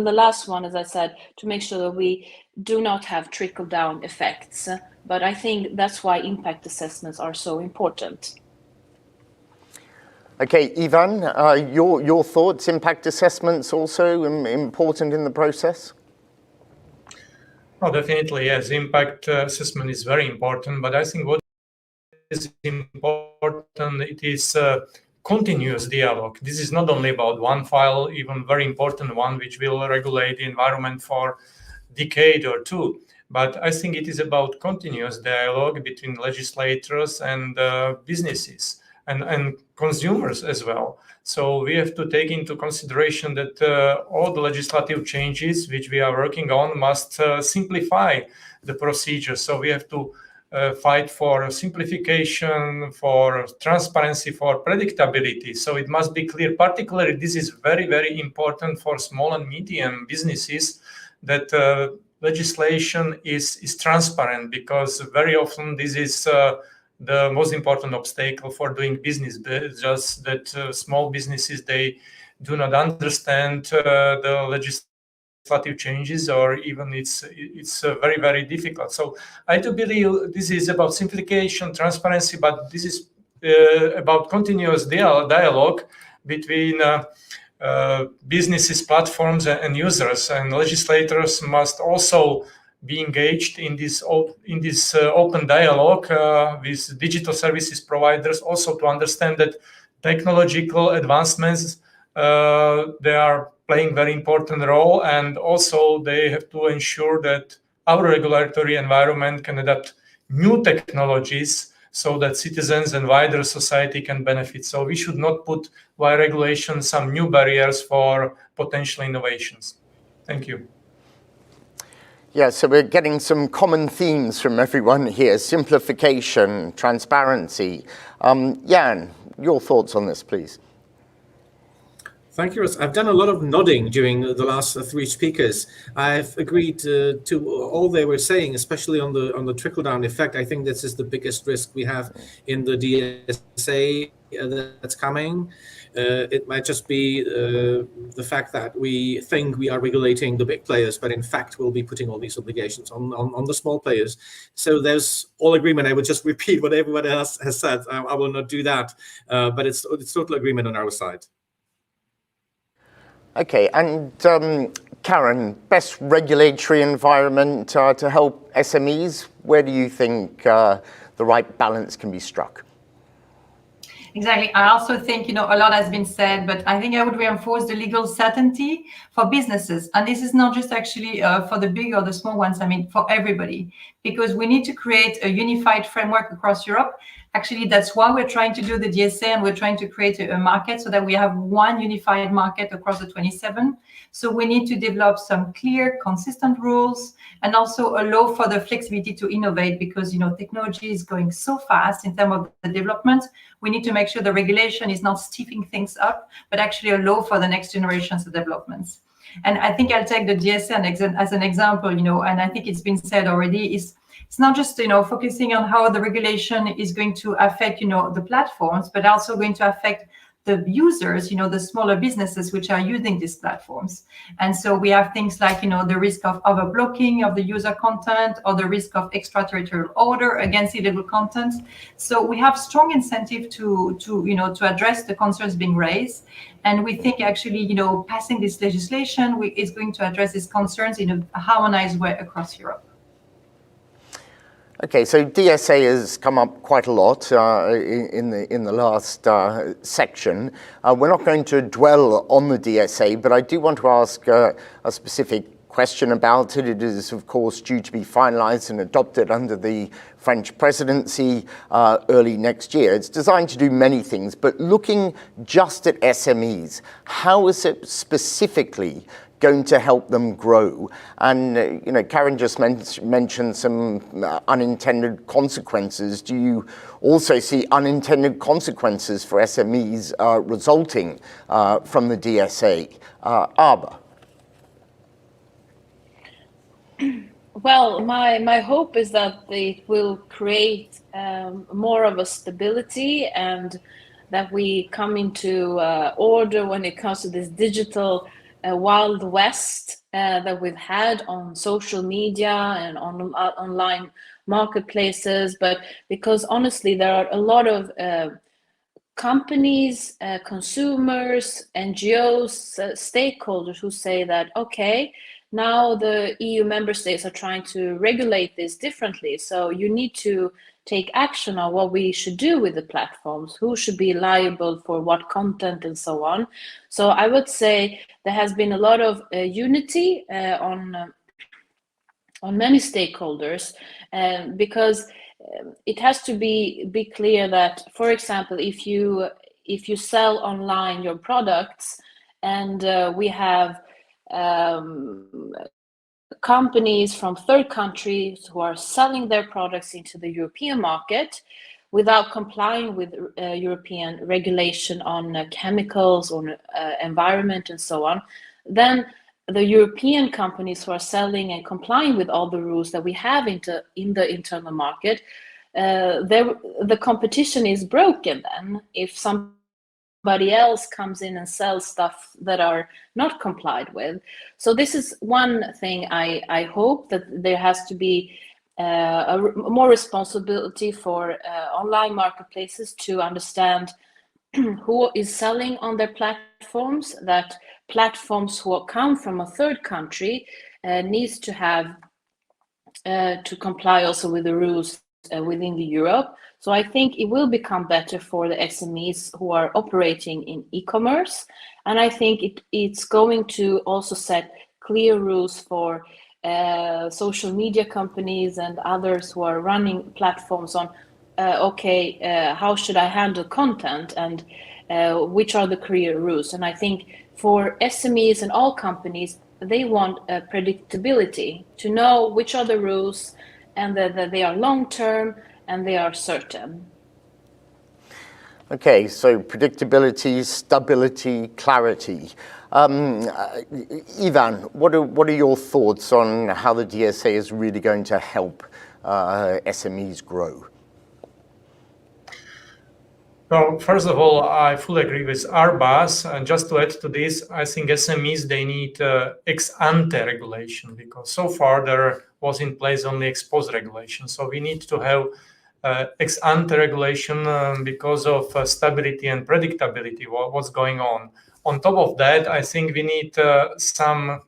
the last one, as I said, to make sure that we do not have trickle-down effects. But I think that's why impact assessments are so important. Okay, Ivan, your thoughts, impact assessments also important in the process? Oh, definitely, yes. Impact assessment is very important, but I think what is important, it is continuous dialogue. This is not only about one file, even very important one, which will regulate the environment for decade or two. But I think it is about continuous dialogue between legislators and businesses and consumers as well. So we have to take into consideration that all the legislative changes which we are working on must simplify the procedure. So we have to fight for simplification, for transparency, for predictability. So it must be clear. Particularly, this is very, very important for small and medium businesses, that legislation is transparent, because very often this is the most important obstacle for doing business. Just that small businesses, they do not understand the legislative changes, or even it's very, very difficult. So I do believe this is about simplification, transparency, but this is about continuous dialogue between businesses, platforms, and users. And legislators must also be engaged in this open dialogue with digital services providers, also to understand that technological advancements, they are playing very important role, and also they have to ensure that our regulatory environment can adapt new technologies so that citizens and wider society can benefit. So we should not put via regulation some new barriers for potential innovations. Thank you. Yeah, so we're getting some common themes from everyone here: simplification, transparency. Jan, your thoughts on this, please. Thank you, Ross. I've done a lot of nodding during the last three speakers. I've agreed to all they were saying, especially on the trickle-down effect. I think this is the biggest risk we have in the DSA that's coming. It might just be the fact that we think we are regulating the big players, but in fact we'll be putting all these obligations on the small players. So there's all agreement. I would just repeat what everyone else has said. I will not do that, but it's total agreement on our side. Okay, and Karen, best regulatory environment to help SMEs, where do you think the right balance can be struck? Exactly. I also think, a lot has been said, but I think I would reinforce the legal certainty for businesses. And this is not just actually for the big or the small ones, for everybody, because we need to create a unified framework across Europe. Actually, that's why we're trying to do the DSA, and we're trying to create a market so that we have one unified market across the 27. So we need to develop some clear, consistent rules, and also allow for the flexibility to innovate, because technology is going so fast in terms of the development. We need to make sure the regulation is not stiffing things up, but actually allow for the next generations of developments. And I think I'll take the DSA as an example, and I think it's been said already, it's not just focusing on how the regulation is going to affect the platforms, but also going to affect the users, the smaller businesses which are using these platforms. And so we have things like the risk of overblocking of the user content, or the risk of extraterritorial order against illegal content. So we have strong incentive to address the concerns being raised. And we think actually passing this legislation is going to address these concerns in a harmonized way across Europe. Okay, so DSA has come up quite a lot in the last section. We're not going to dwell on the DSA, but I do want to ask a specific question about it. It is, of course, due to be finalized and adopted under the French presidency early next year. It's designed to do many things, but looking just at SMEs, how is it specifically going to help them grow? And Karen just mentioned some unintended consequences. Do you also see unintended consequences for SMEs resulting from the DSA? Arba. Well, my hope is that it will create more of a stability, and that we come into order when it comes to this digital Wild West that we've had on social media and on online marketplaces. But because honestly, there are a lot of companies, consumers, NGOs, stakeholders who say that, okay, now the EU member states are trying to regulate this differently. So you need to take action on what we should do with the platforms, who should be liable for what content and so on. So I would say there has been a lot of unity on many stakeholders, because it has to be clear that, for example, if you sell online your products, and we have companies from third countries who are selling their products into the European market without complying with European regulation on chemicals, on environment and so on, then the European companies who are selling and complying with all the rules that we have in the internal market, the competition is broken then if somebody else comes in and sells stuff that are not complied with. So this is one thing I hope, that there has to be more responsibility for online marketplaces to understand who is selling on their platforms, that platforms who come from a third country needs to have to comply also with the rules within the Europe. So I think it will become better for the SMEs who are operating in e-commerce, and I think it's going to also set clear rules for social media companies and others who are running platforms on how should I handle content, and which are the clear rules. And I think for SMEs and all companies, they want predictability, to know which are the rules, and that they are long-term and they are certain. Okay, so predictability, stability, clarity. Ivan, what are your thoughts on how the DSA is really going to help SMEs grow? Well, first of all, I fully agree with Arbas. And just to add to this, I think SMEs, they need ex-ante regulation, because so far there was in place only ex-post regulation. So we need to have ex-ante regulation because of stability and predictability, what's going on. On top of that, I think we need some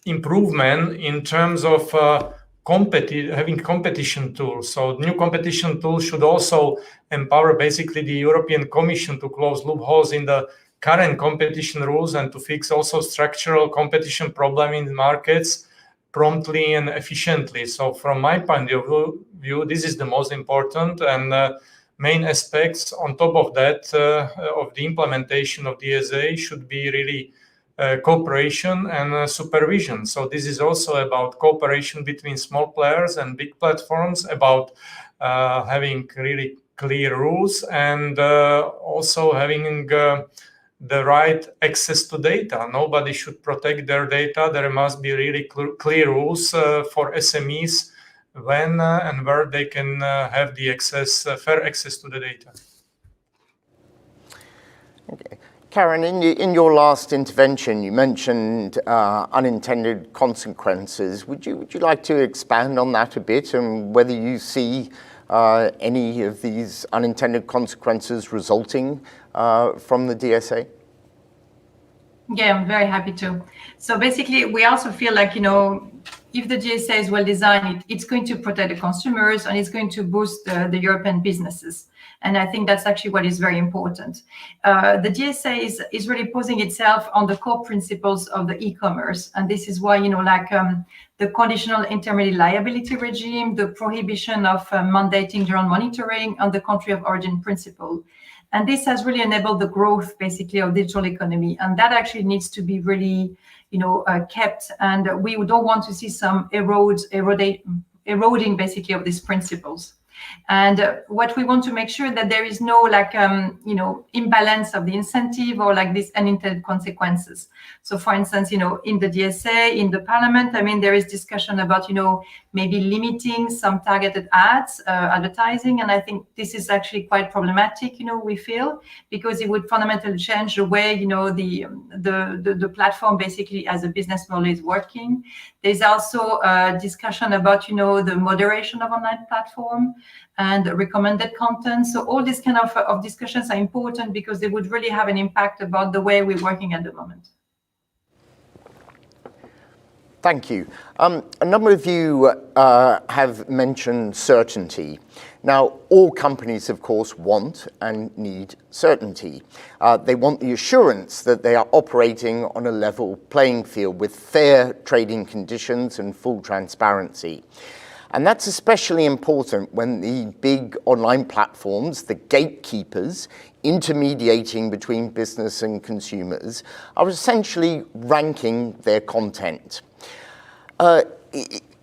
improvement in terms of having competition tools. So new competition tools should also empower basically the European Commission to close loopholes in the current competition rules and to fix also structural competition problem in the markets promptly and efficiently. So from my point of view, this is the most important and main aspects. On top of that, of the implementation of DSA should be really cooperation and supervision. So this is also about cooperation between small players and big platforms, about having really clear rules, and also having the right access to data. Nobody should protect their data. There must be really clear rules for SMEs when and where they can have the fair access to the data. Okay. Karen, in your last intervention, you mentioned unintended consequences. Would you like to expand on that a bit, and whether you see any of these unintended consequences resulting from the DSA? Yeah, I'm very happy to. So basically, we also feel like, if the DSA is well designed, it's going to protect the consumers and it's going to boost the European businesses. And I think that's actually what is very important. The DSA is really posing itself on the core principles of the e-commerce. And this is why, the conditional intermediate liability regime, the prohibition of mandating drone monitoring, and the country of origin principle. And this has really enabled the growth, basically, of digital economy. And that actually needs to be really, kept. And we don't want to see some eroding, basically, of these principles. And what we want to make sure that there is no imbalance of the incentive or these unintended consequences. So for instance, in the DSA, in the parliament, there is discussion about, maybe limiting some targeted ads, advertising. And I think this is actually quite problematic, we feel, because it would fundamentally change the way, the platform basically as a business model is working. There's also a discussion about, the moderation of online platform. and recommended content. So all these kind of discussions are important because they would really have an impact about the way we're working at the moment. Thank you. A number of you have mentioned certainty. Now, all companies, of course, want and need certainty. They want the assurance that they are operating on a level playing field with fair trading conditions and full transparency. And that's especially important when the big online platforms, the gatekeepers, intermediating between business and consumers, are essentially ranking their content.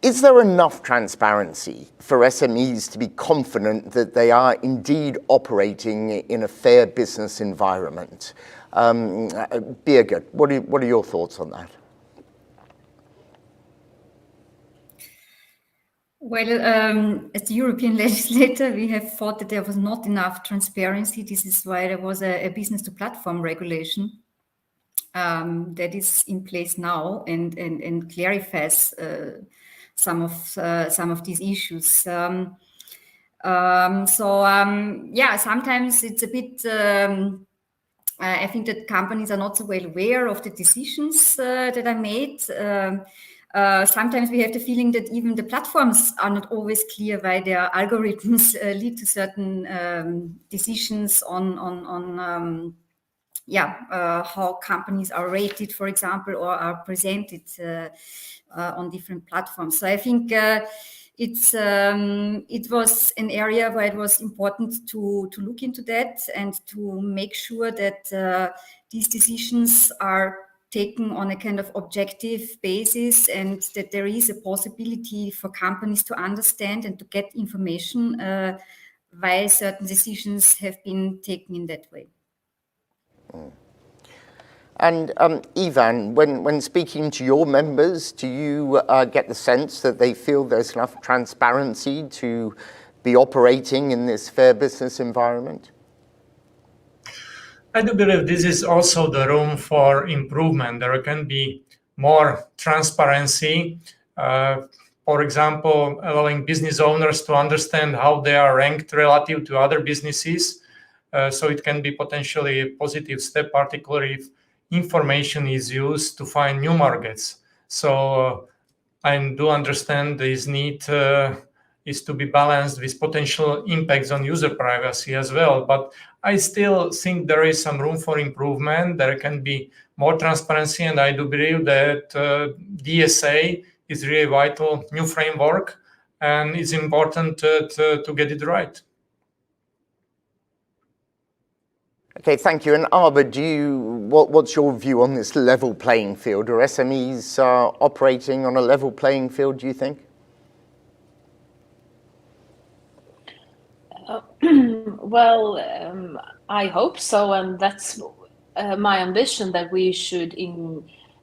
Is there enough transparency for SMEs to be confident that they are indeed operating in a fair business environment? Birgit, what are your thoughts on that? Well, as the European legislator, we have thought that there was not enough transparency. This is why there was a business-to-platform regulation that is in place now and clarifies some of these issues. Yeah, sometimes it's a bit. I think that companies are not so well aware of the decisions that are made. Sometimes we have the feeling that even the platforms are not always clear why their algorithms lead to certain decisions on how companies are rated, for example, or are presented on different platforms. So I think it was an area where it was important to look into that and to make sure that these decisions are taken on a kind of objective basis and that there is a possibility for companies to understand and to get information why certain decisions have been taken in that way. And Ivan, when speaking to your members, do you get the sense that they feel there's enough transparency to be operating in this fair business environment? I do believe this is also the room for improvement. There can be more transparency. For example, allowing business owners to understand how they are ranked relative to other businesses. So it can be potentially a positive step, particularly if information is used to find new markets. So I do understand this need is to be balanced with potential impacts on user privacy as well. But I still think there is some room for improvement. There can be more transparency, and I do believe that DSA is really vital new framework, and it's important to get it right. Okay, thank you. And Arba, what's your view on this level playing field? Are SMEs operating on a level playing field, do you think? Well, I hope so, and that's my ambition, that we should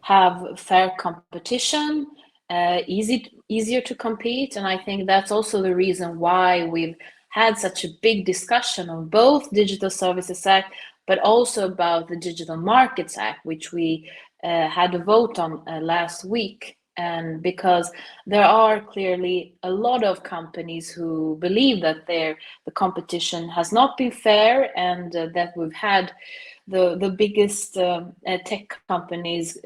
have fair competition, easier to compete, and I think that's also the reason why we've had such a big discussion on both Digital Services Act, but also about the Digital Markets Act, which we had a vote on last week. And because there are clearly a lot of companies who believe that the competition has not been fair, and that we've had the biggest tech companies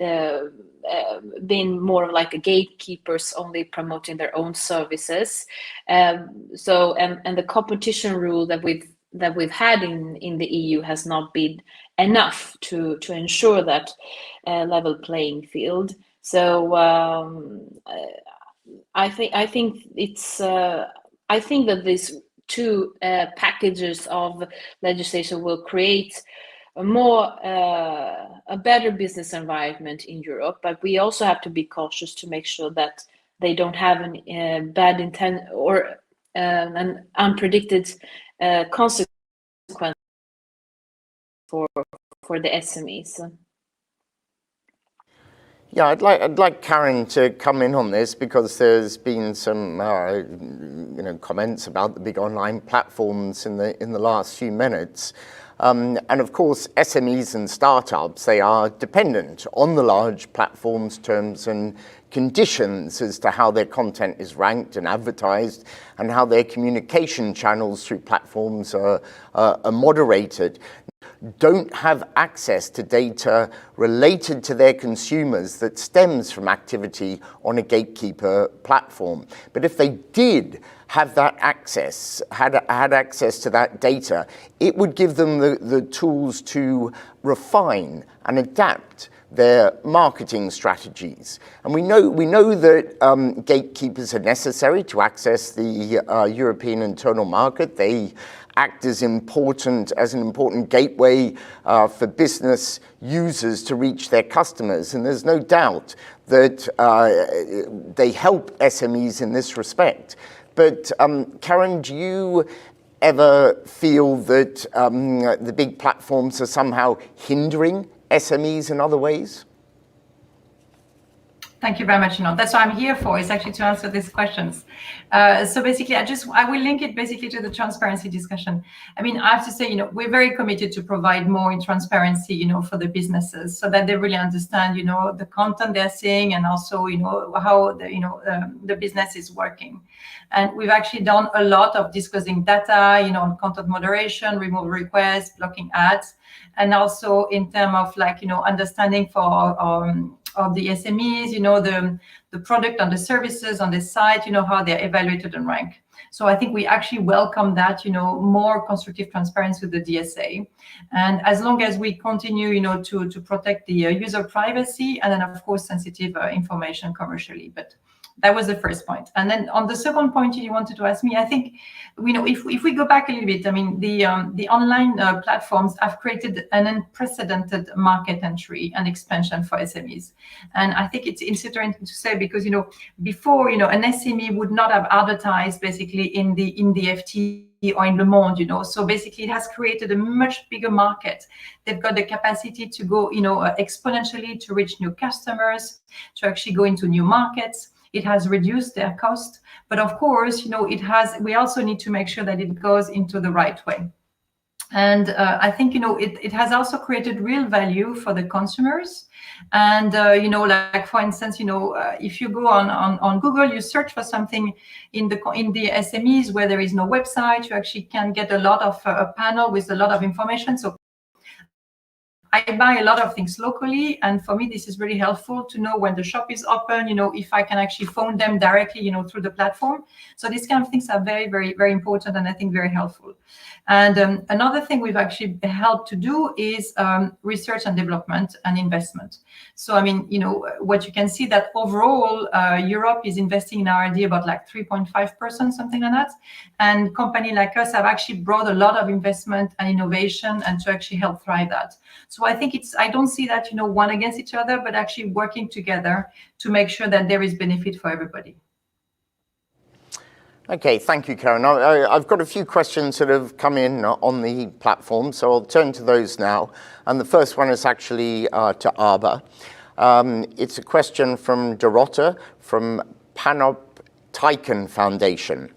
being more like a gatekeepers, only promoting their own services. And the competition rule that we've had in the EU has not been enough to ensure that level playing field. So I think that these two packages of legislation will create a better business environment in Europe, but we also have to be cautious to make sure that they don't have an bad intent or an unpredicted consequence for the SMEs. Yeah, I'd like Karen to come in on this, because there's been some comments about the big online platforms in the last few minutes. And of course, SMEs and startups, they are dependent on the large platforms' terms and conditions as to how their content is ranked and advertised, and how their communication channels through platforms are moderated. Don't have access to data related to their consumers that stems from activity on a gatekeeper platform. But if they did have that access, had access to that data, it would give them the tools to refine and adapt their marketing strategies. And we know that gatekeepers are necessary to access the European internal market. They act as an important gateway for business users to reach their customers. And there's no doubt that they help SMEs in this respect. But Karen, do you ever feel that the big platforms are somehow hindering SMEs in other ways? Thank you very much. That's what I'm here for, is actually to answer these questions. So basically, I will link it basically to the transparency discussion. I mean, I have to say, we're very committed to provide more in transparency, for the businesses, so that they really understand, the content they're seeing, and also, how the business is working. And we've actually done a lot of disclosing data, on content moderation, removal requests, blocking ads, and also in terms of understanding for of the SMEs, the product and the services on the site, how they're evaluated and ranked. So I think we actually welcome that, more constructive transparency with the DSA. And as long as we continue, to protect the user privacy, and then of course sensitive information commercially. But that was the first point. And then on the second point you wanted to ask me, I think, if we go back a little bit, I mean, the online platforms have created an unprecedented market entry and expansion for SMEs. And I think it's interesting to say, because, before, an SME would not have advertised basically in the FT or in Le Monde, so basically it has created a much bigger market. They've got the capacity to go, exponentially to reach new customers, to actually go into new markets. It has reduced their cost, but of course, we also need to make sure that it goes into the right way. And I think, it has also created real value for the consumers. And, like for instance, if you go on Google, you search for something in the SMEs where there is no website, you actually can get a lot of a panel with a lot of information. So I buy a lot of things locally, and for me, this is really helpful to know when the shop is open, if I can actually phone them directly, through the platform. So these kind of things are very, very, very important, and I think very helpful. And another thing we've actually helped to do is research and development and investment. So, I mean, what you can see that overall, Europe is investing in R&D about 3.5%, something like that. And companies like us have actually brought a lot of investment and innovation, and to actually help thrive that. So I think I don't see that, one against each other, but actually working together to make sure that there is benefit for everybody. Okay, thank you, Karen. I've got a few questions that have come in on the platform, so I'll turn to those now. And the first one is actually to Arba. It's a question from Dorota from Panopticon Foundation.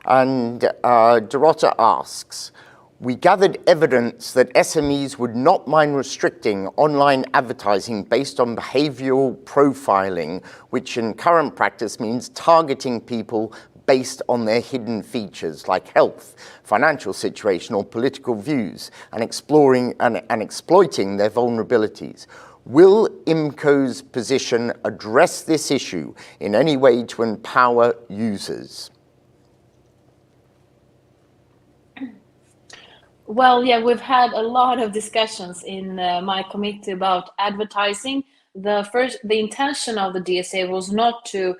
And Dorota asks, we gathered evidence that SMEs would not mind restricting online advertising based on behavioral profiling, which in current practice means targeting people based on their hidden features like health, financial situation, or political views, and exploring and exploiting their vulnerabilities. Will IMCO's position address this issue in any way to empower users? Well, yeah, we've had a lot of discussions in my committee about advertising. The intention of the DSA was not to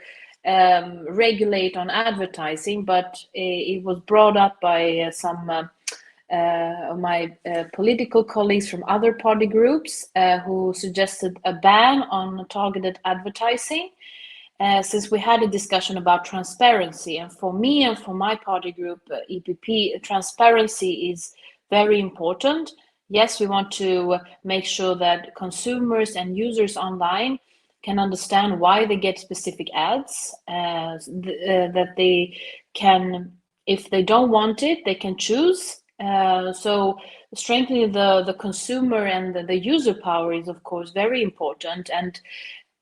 regulate on advertising, but it was brought up by some of my political colleagues from other party groups who suggested a ban on targeted advertising. Since we had a discussion about transparency, and for me and for my party group, EPP, transparency is very important. Yes, we want to make sure that consumers and users online can understand why they get specific ads, that they can, if they don't want it, they can choose. So strengthening the consumer and the user power is, of course, very important.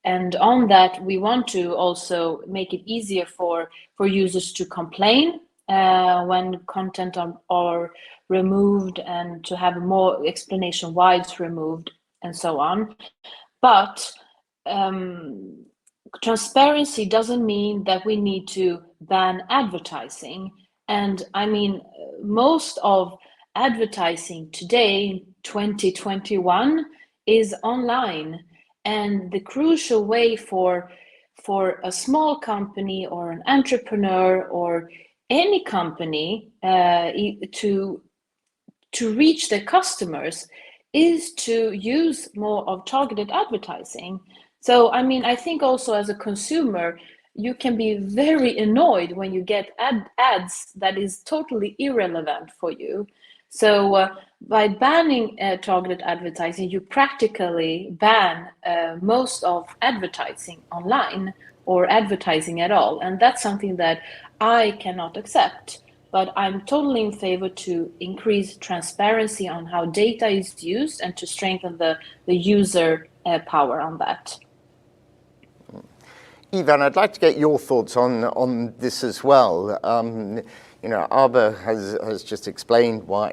And on that, we want to also make it easier for users to complain when content are removed, and to have more explanation why it's removed and so on. But transparency doesn't mean that we need to ban advertising. And I mean, most of advertising today, 2021, is online. And the crucial way for a small company or an entrepreneur or any company to reach their customers is to use more of targeted advertising. So, I mean, I think also as a consumer, you can be very annoyed when you get ads that is totally irrelevant for you. So by banning targeted advertising, you practically ban most of advertising online, or advertising at all. And that's something that I cannot accept. But I'm totally in favor to increase transparency on how data is used, and to strengthen the user power on that. Ivan, I'd like to get your thoughts on this as well. You know, Arba has just explained why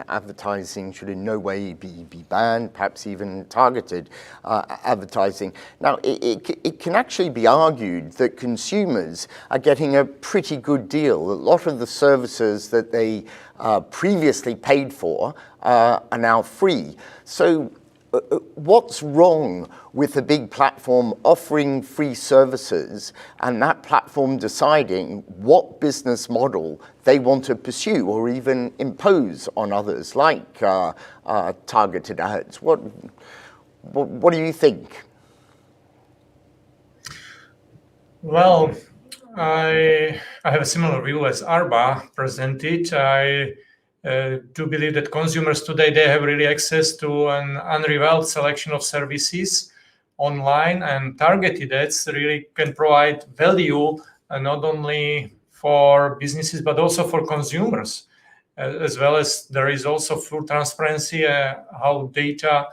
advertising should in no way be banned, perhaps even targeted advertising. Now, it can actually be argued that consumers are getting a pretty good deal. A lot of the services that they previously paid for are now free. So what's wrong with a big platform offering free services and that platform deciding what business model they want to pursue or even impose on others, like targeted ads? What do you think? Well, I have a similar view as Arba presented. I do believe that consumers today, they have really access to an unrivaled selection of services online, and targeted ads really can provide value not only for businesses but also for consumers, as well as there is also full transparency how data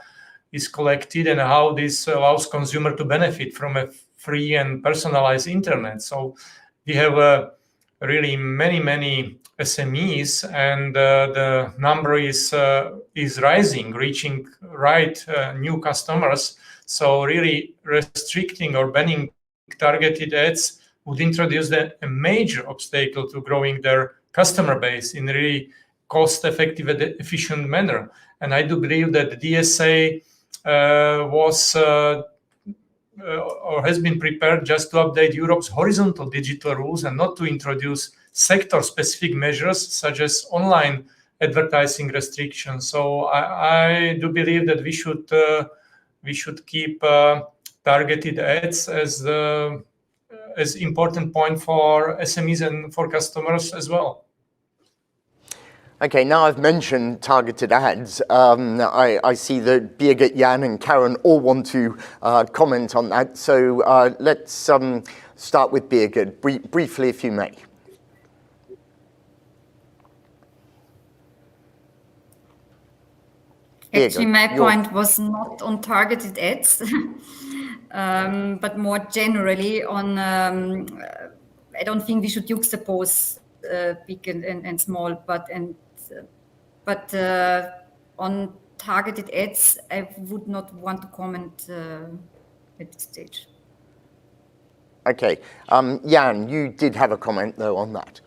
is collected and how this allows consumer to benefit from a free and personalized internet. So we have really many SMEs, and the number is rising, reaching new customers. So really restricting or banning targeted ads would introduce a major obstacle to growing their customer base in a really cost-effective and efficient manner. And I do believe that the DSA or has been prepared just to update Europe's horizontal digital rules and not to introduce sector-specific measures such as online advertising restrictions. So I do believe that we should keep targeted ads as important point for SMEs and for customers as well. Okay, now I've mentioned targeted ads. I see that Birgit, Jan and Karen all want to comment on that. So let's start with Birgit, briefly if you may. Actually, my point was not on targeted ads, but more generally on, I don't think we should juxtapose big and small, but on targeted ads, I would not want to comment at this stage. Okay, Jan, you did have a comment though on that.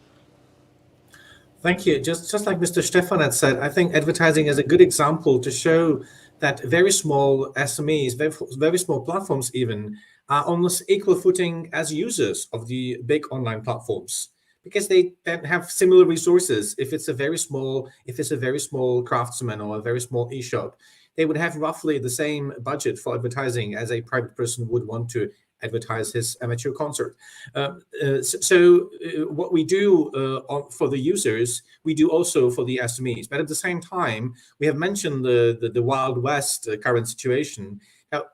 Thank you. Just like Mr. Stefan had said, I think advertising is a good example to show that very small SMEs, very small platforms even, are on this equal footing as users of the big online platforms, because they have similar resources. If it's a very small craftsman or a very small e-shop, they would have roughly the same budget for advertising as a private person would want to advertise his amateur concert. So what we do for the users, we do also for the SMEs. But at the same time, we have mentioned the Wild West current situation. Now,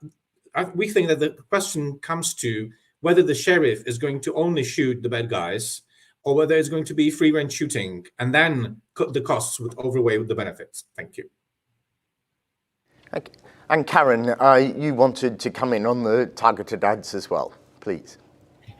we think that the question comes to whether the sheriff is going to only shoot the bad guys, or whether it's going to be free range shooting and then cut the costs with overweigh the benefits. Thank you. Okay. And Karen, you wanted to come in on the targeted ads as well, please.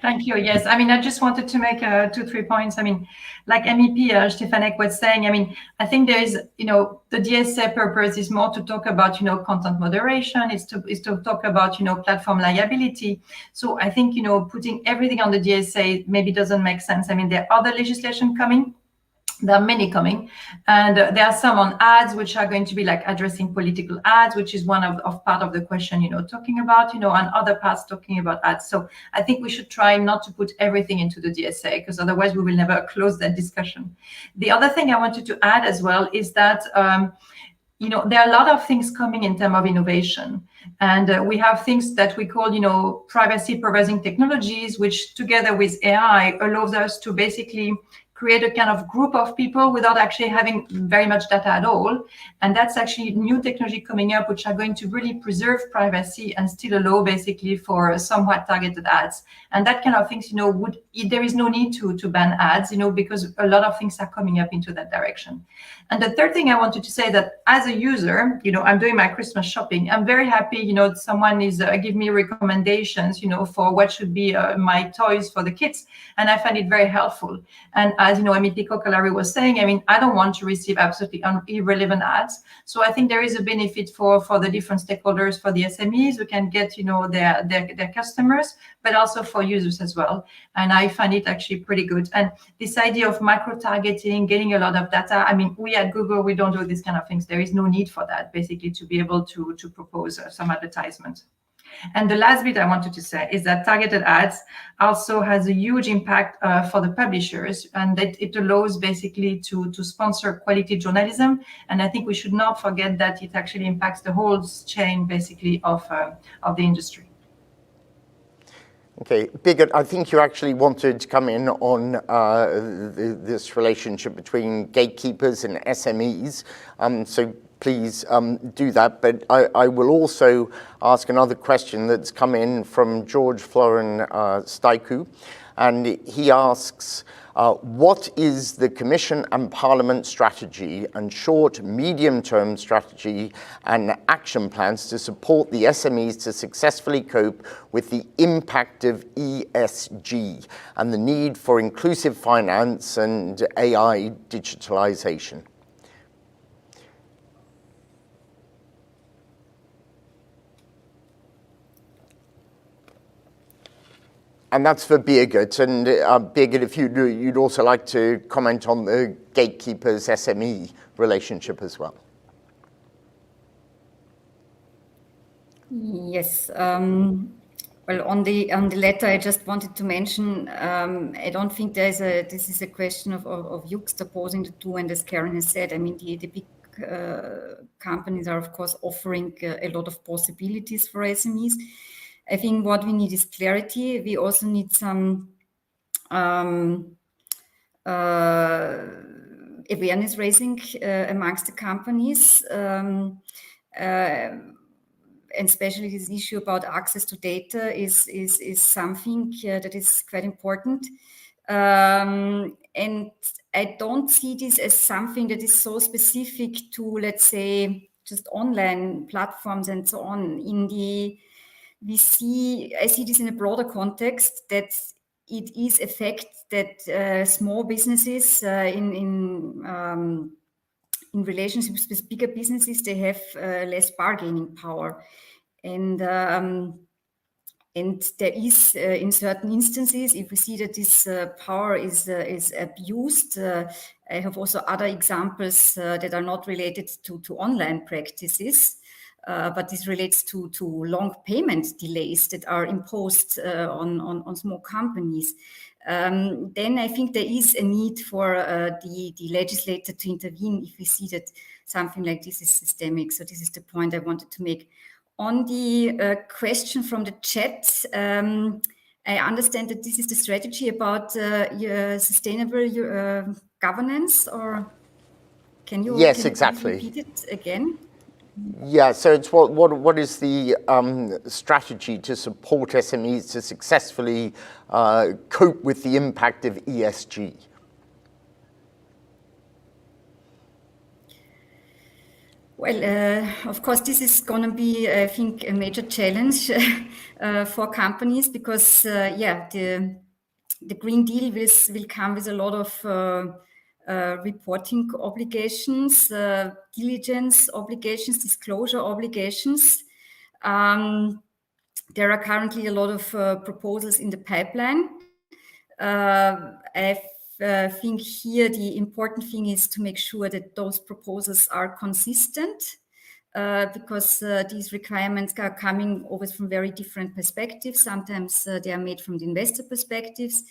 Thank you. Yes, I mean, I just wanted to make 2-3 points. I mean, like MEP Stefanek was saying, I mean, I think there is, the DSA purpose is more to talk about, content moderation, is to talk about, platform liability. So I think, putting everything on the DSA maybe doesn't make sense. I mean, there are other legislation coming. There are many coming, and there are some on ads which are going to be like addressing political ads, which is one of part of the question, talking about, and other parts talking about ads. So I think we should try not to put everything into the DSA, because otherwise we will never close that discussion. The other thing I wanted to add as well is that there are a lot of things coming in terms of innovation, and we have things that we call, privacy preserving technologies, which together with AI allows us to basically create a kind of group of people without actually having very much data at all. And that's actually new technology coming up, which are going to really preserve privacy and still allow basically for somewhat targeted ads. And that kind of things, there is no need to ban ads, because a lot of things are coming up into that direction. And the third thing I wanted to say that as a user, I'm doing my Christmas shopping. I'm very happy, someone is giving me recommendations, for what should be my toys for the kids. And I find it very helpful. And as MEP Kokalari was saying, I mean, I don't want to receive absolutely irrelevant ads. So I think there is a benefit for the different stakeholders, for the SMEs who can get, their customers, but also for users as well. And I find it actually pretty good. And this idea of micro-targeting, getting a lot of data, I mean, we at Google, we don't do these kind of things. There is no need for that, basically, to be able to propose some advertisement. And the last bit I wanted to say is that targeted ads also has a huge impact for the publishers, and that it allows basically to sponsor quality journalism. And I think we should not forget that it actually impacts the whole chain, basically, of the industry. Okay, Birgit, I think you actually wanted to come in on this relationship between gatekeepers and SMEs. So please do that. But I will also ask another question that's come in from George Florin Staiku. And he asks, what is the Commission and Parliament strategy and short, medium-term strategy and action plans to support the SMEs to successfully cope with the impact of ESG and the need for inclusive finance and AI digitalisation? And that's for Birgit. And Birgit, if you'd also like to comment on the gatekeepers SME relationship as well. Yes. Well, on the letter, I just wanted to mention, I don't think this is a question of juxtaposing the two. And as Karen has said, I mean, the big companies are, of course, offering a lot of possibilities for SMEs. I think what we need is clarity. We also need some awareness raising amongst the companies, and especially this issue about access to data is something that is quite important. And I don't see this as something that is so specific to, let's say, just online platforms and so on. I see this in a broader context, that it is a fact that small businesses in relationships with bigger businesses, they have less bargaining power, and there is in certain instances, if we see that this power is abused. I have also other examples that are not related to online practices. But this relates to long payment delays that are imposed on small companies. Then I think there is a need for the legislator to intervene if we see that something like this is systemic. So this is the point I wanted to make. On the question from the chat, I understand that this is the strategy about sustainable governance, or can you Yes, exactly. repeat it again? Yeah, so it's what is the strategy to support SMEs to successfully cope with the impact of ESG? Well, of course, this is going to be, I think, a major challenge for companies because, the Green Deal will come with a lot of reporting obligations, diligence obligations, disclosure obligations. There are currently a lot of proposals in the pipeline. I think here the important thing is to make sure that those proposals are consistent because these requirements are coming always from very different perspectives. Sometimes they are made from the investor perspectives.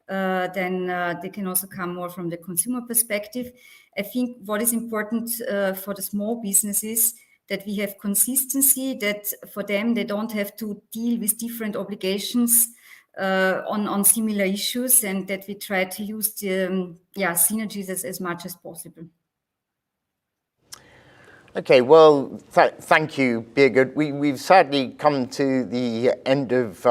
Then they can also come more from the consumer perspective. I think what is important for the small businesses that we have consistency, that for them they don't have to deal with different obligations on similar issues, and that we try to use the synergies as much as possible. Okay, well, thank you, Birgit. We've sadly come to the end of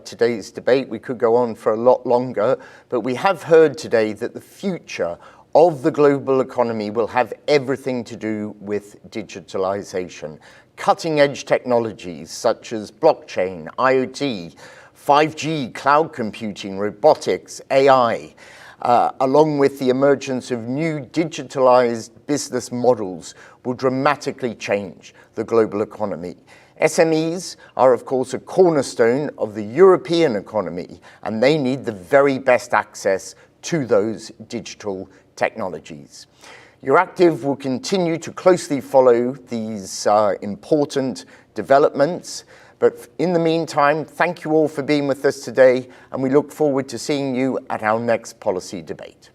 today's debate. We could go on for a lot longer, but we have heard today that the future of the global economy will have everything to do with digitalisation. Cutting-edge technologies such as blockchain, IoT, 5G, cloud computing, robotics, AI, along with the emergence of new digitalised business models will dramatically change the global economy. SMEs are, of course, a cornerstone of the European economy, and they need the very best access to those digital technologies. Euractiv will continue to closely follow these important developments. But in the meantime, thank you all for being with us today, and we look forward to seeing you at our next policy debate.